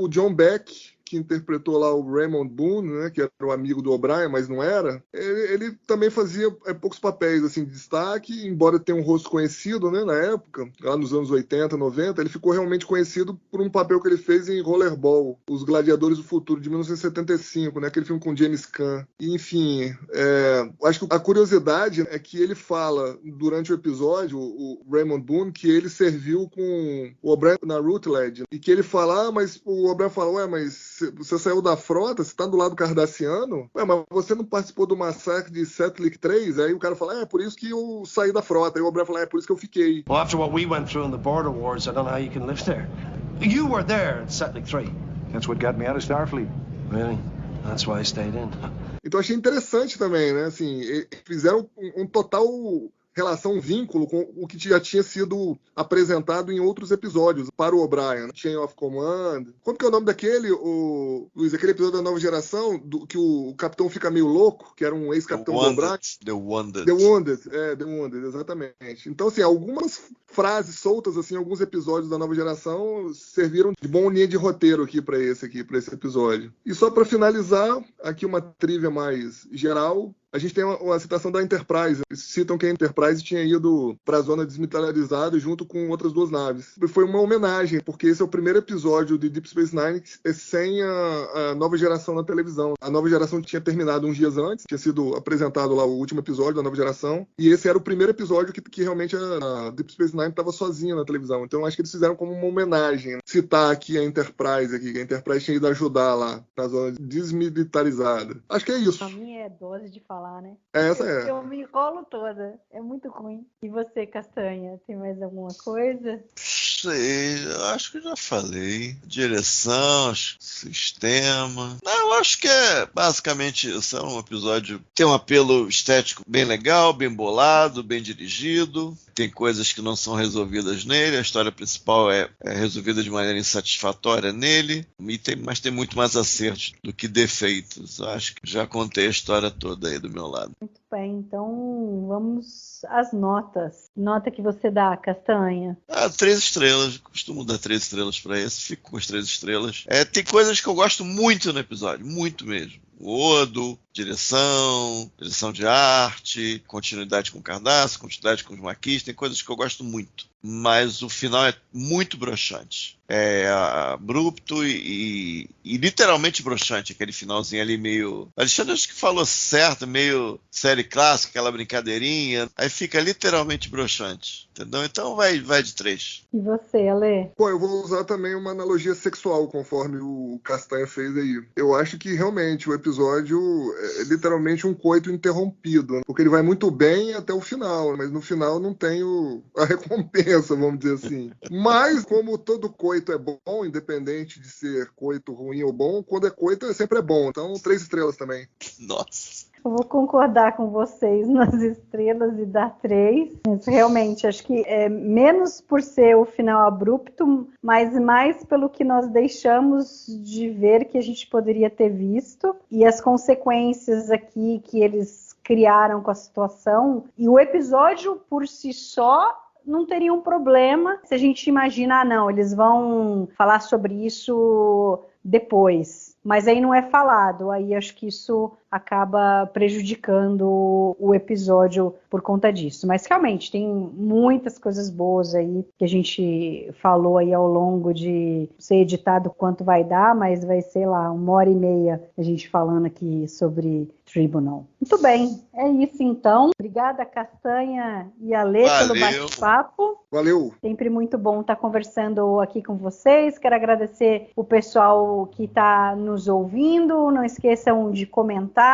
[SPEAKER 5] John Beck, que interpretou lá o Raymond Boone, né, que era o amigo do O'Brien, mas não era, ele também fazia poucos papéis assim, de destaque, embora tenha um rosto conhecido, né, na época, lá nos anos 80, 90, ele ficou realmente conhecido por um papel que ele fez em Rollerball, Os Gladiadores do Futuro, de 1975, né, aquele filme com James Caan. E, enfim, acho que a curiosidade é que ele fala, durante o episódio, o Raymond Boone, que ele serviu com o O'Brien na Rutledge, e que ele fala, mas o O'Brien fala, mas você saiu da frota, você tá do lado cardassiano? Mas você não participou do massacre de Setlik 3? Aí o cara fala, é por isso que eu saí da frota. Aí o O'Brien fala, é por isso que eu fiquei.
[SPEAKER 10] Well, after what we went through in the border wars, I don't know how you can live there. You were there at Setlik 3.
[SPEAKER 8] That's what got me out of Starfleet.
[SPEAKER 10] Really? That's why I stayed in.
[SPEAKER 5] Então achei interessante também, né? Assim, fizeram um total relação, um vínculo com o que já tinha sido apresentado em outros episódios para o O'Brien. Chain of Command. Como que é o nome daquele, Luiz? Aquele episódio da Nova Geração, que o capitão fica meio louco, que era um ex-capitão do O'Brien.
[SPEAKER 4] The Wounded.
[SPEAKER 5] The Wounded, exatamente. Então, assim, algumas frases soltas, assim, alguns episódios da Nova Geração serviram de bom linha de roteiro aqui para esse episódio. E só para finalizar, aqui uma trivia mais geral. A gente tem uma citação da Enterprise. Eles citam que a Enterprise tinha ido para a zona desmilitarizada junto com outras duas naves. Foi uma homenagem, porque esse é o primeiro episódio de Deep Space Nine sem a Nova Geração na televisão. A Nova Geração tinha terminado uns dias antes, tinha sido apresentado lá o último episódio da Nova Geração, e esse era o primeiro episódio que realmente a Deep Space Nine estava sozinha na televisão. Então acho que eles fizeram como uma homenagem. Citar aqui a Enterprise, que a Enterprise tinha ido ajudar lá na zona desmilitarizada. Acho que é isso.
[SPEAKER 3] A minha é dose de falar, né?
[SPEAKER 5] Essa é.
[SPEAKER 3] Eu me enrolo toda. É muito ruim. E você, Castanha, tem mais alguma coisa?
[SPEAKER 4] Sei, eu acho que eu já falei. Direção, sistema. Não, eu acho que é basicamente isso. É um episódio que tem um apelo estético bem legal, bem bolado, bem dirigido. Tem coisas que não são resolvidas nele. A história principal é resolvida de maneira insatisfatória nele. Mas tem muito mais acertos do que defeitos. Eu acho que já contei a história toda aí do meu lado.
[SPEAKER 3] Muito bem, então vamos às notas. Nota que você dá, Castanha?
[SPEAKER 4] 3 estrelas. Costumo dar 3 estrelas para esse. Fico com as 3 estrelas. Tem coisas que eu gosto muito no episódio. Muito mesmo. O Odo, direção de arte, continuidade com o Cardassian, continuidade com os Maquis, tem coisas que eu gosto muito. Mas o final é muito broxante. É abrupto e literalmente broxante, aquele finalzinho ali meio... Alexandre acho que falou certo, meio série clássica, aquela brincadeirinha. Aí fica literalmente broxante, entendeu? Então vai de 3.
[SPEAKER 3] E você, Ale?
[SPEAKER 5] Bom, eu vou usar também uma analogia sexual, conforme o Castanha fez aí. Eu acho que realmente o episódio é literalmente um coito interrompido, né? Porque ele vai muito bem até o final, mas no final não tem a recompensa, vamos dizer assim. Mas, como todo coito é bom, independente de ser coito ruim ou bom, quando é coito sempre é bom. Então, 3 estrelas também.
[SPEAKER 4] Nossa!
[SPEAKER 3] Eu vou concordar com vocês nas estrelas e dar 3. Mas, realmente, acho que é menos por ser o final abrupto, mas mais pelo que nós deixamos de ver que a gente poderia ter visto e as consequências aqui que eles criaram com a situação. E o episódio, por si só, não teria um problema se a gente imaginar, não, eles vão falar sobre isso depois. Mas aí não é falado, aí acho que isso acaba prejudicando o episódio por conta disso. Mas realmente tem muitas coisas boas aí que a gente falou aí ao longo de ser editado quanto vai dar, mas vai ser lá 1h30 a gente falando aqui sobre Tribunal. Muito bem, é isso então. Obrigada, Castanha e Ale, pelo bate-papo.
[SPEAKER 5] Valeu.
[SPEAKER 3] Sempre muito bom estar conversando aqui com vocês. Quero agradecer o pessoal que está nos ouvindo. Não esqueçam de comentar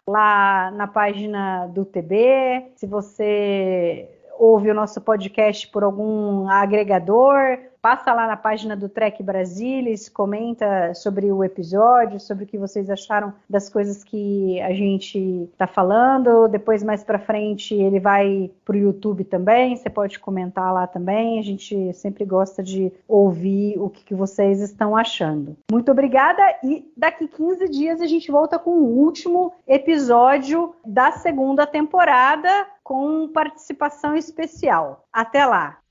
[SPEAKER 3] lá na página do TB. Se você ouve o nosso podcast por algum agregador, passa lá na página do Trek Brasilis, comenta sobre o episódio, sobre o que vocês acharam das coisas que a gente está falando. Depois, mais para frente, ele vai para o YouTube também, você pode comentar lá também. A gente sempre gosta de ouvir o que vocês estão achando. Muito obrigada e daqui 15 dias a gente volta com o último episódio da segunda temporada com participação especial. Até lá!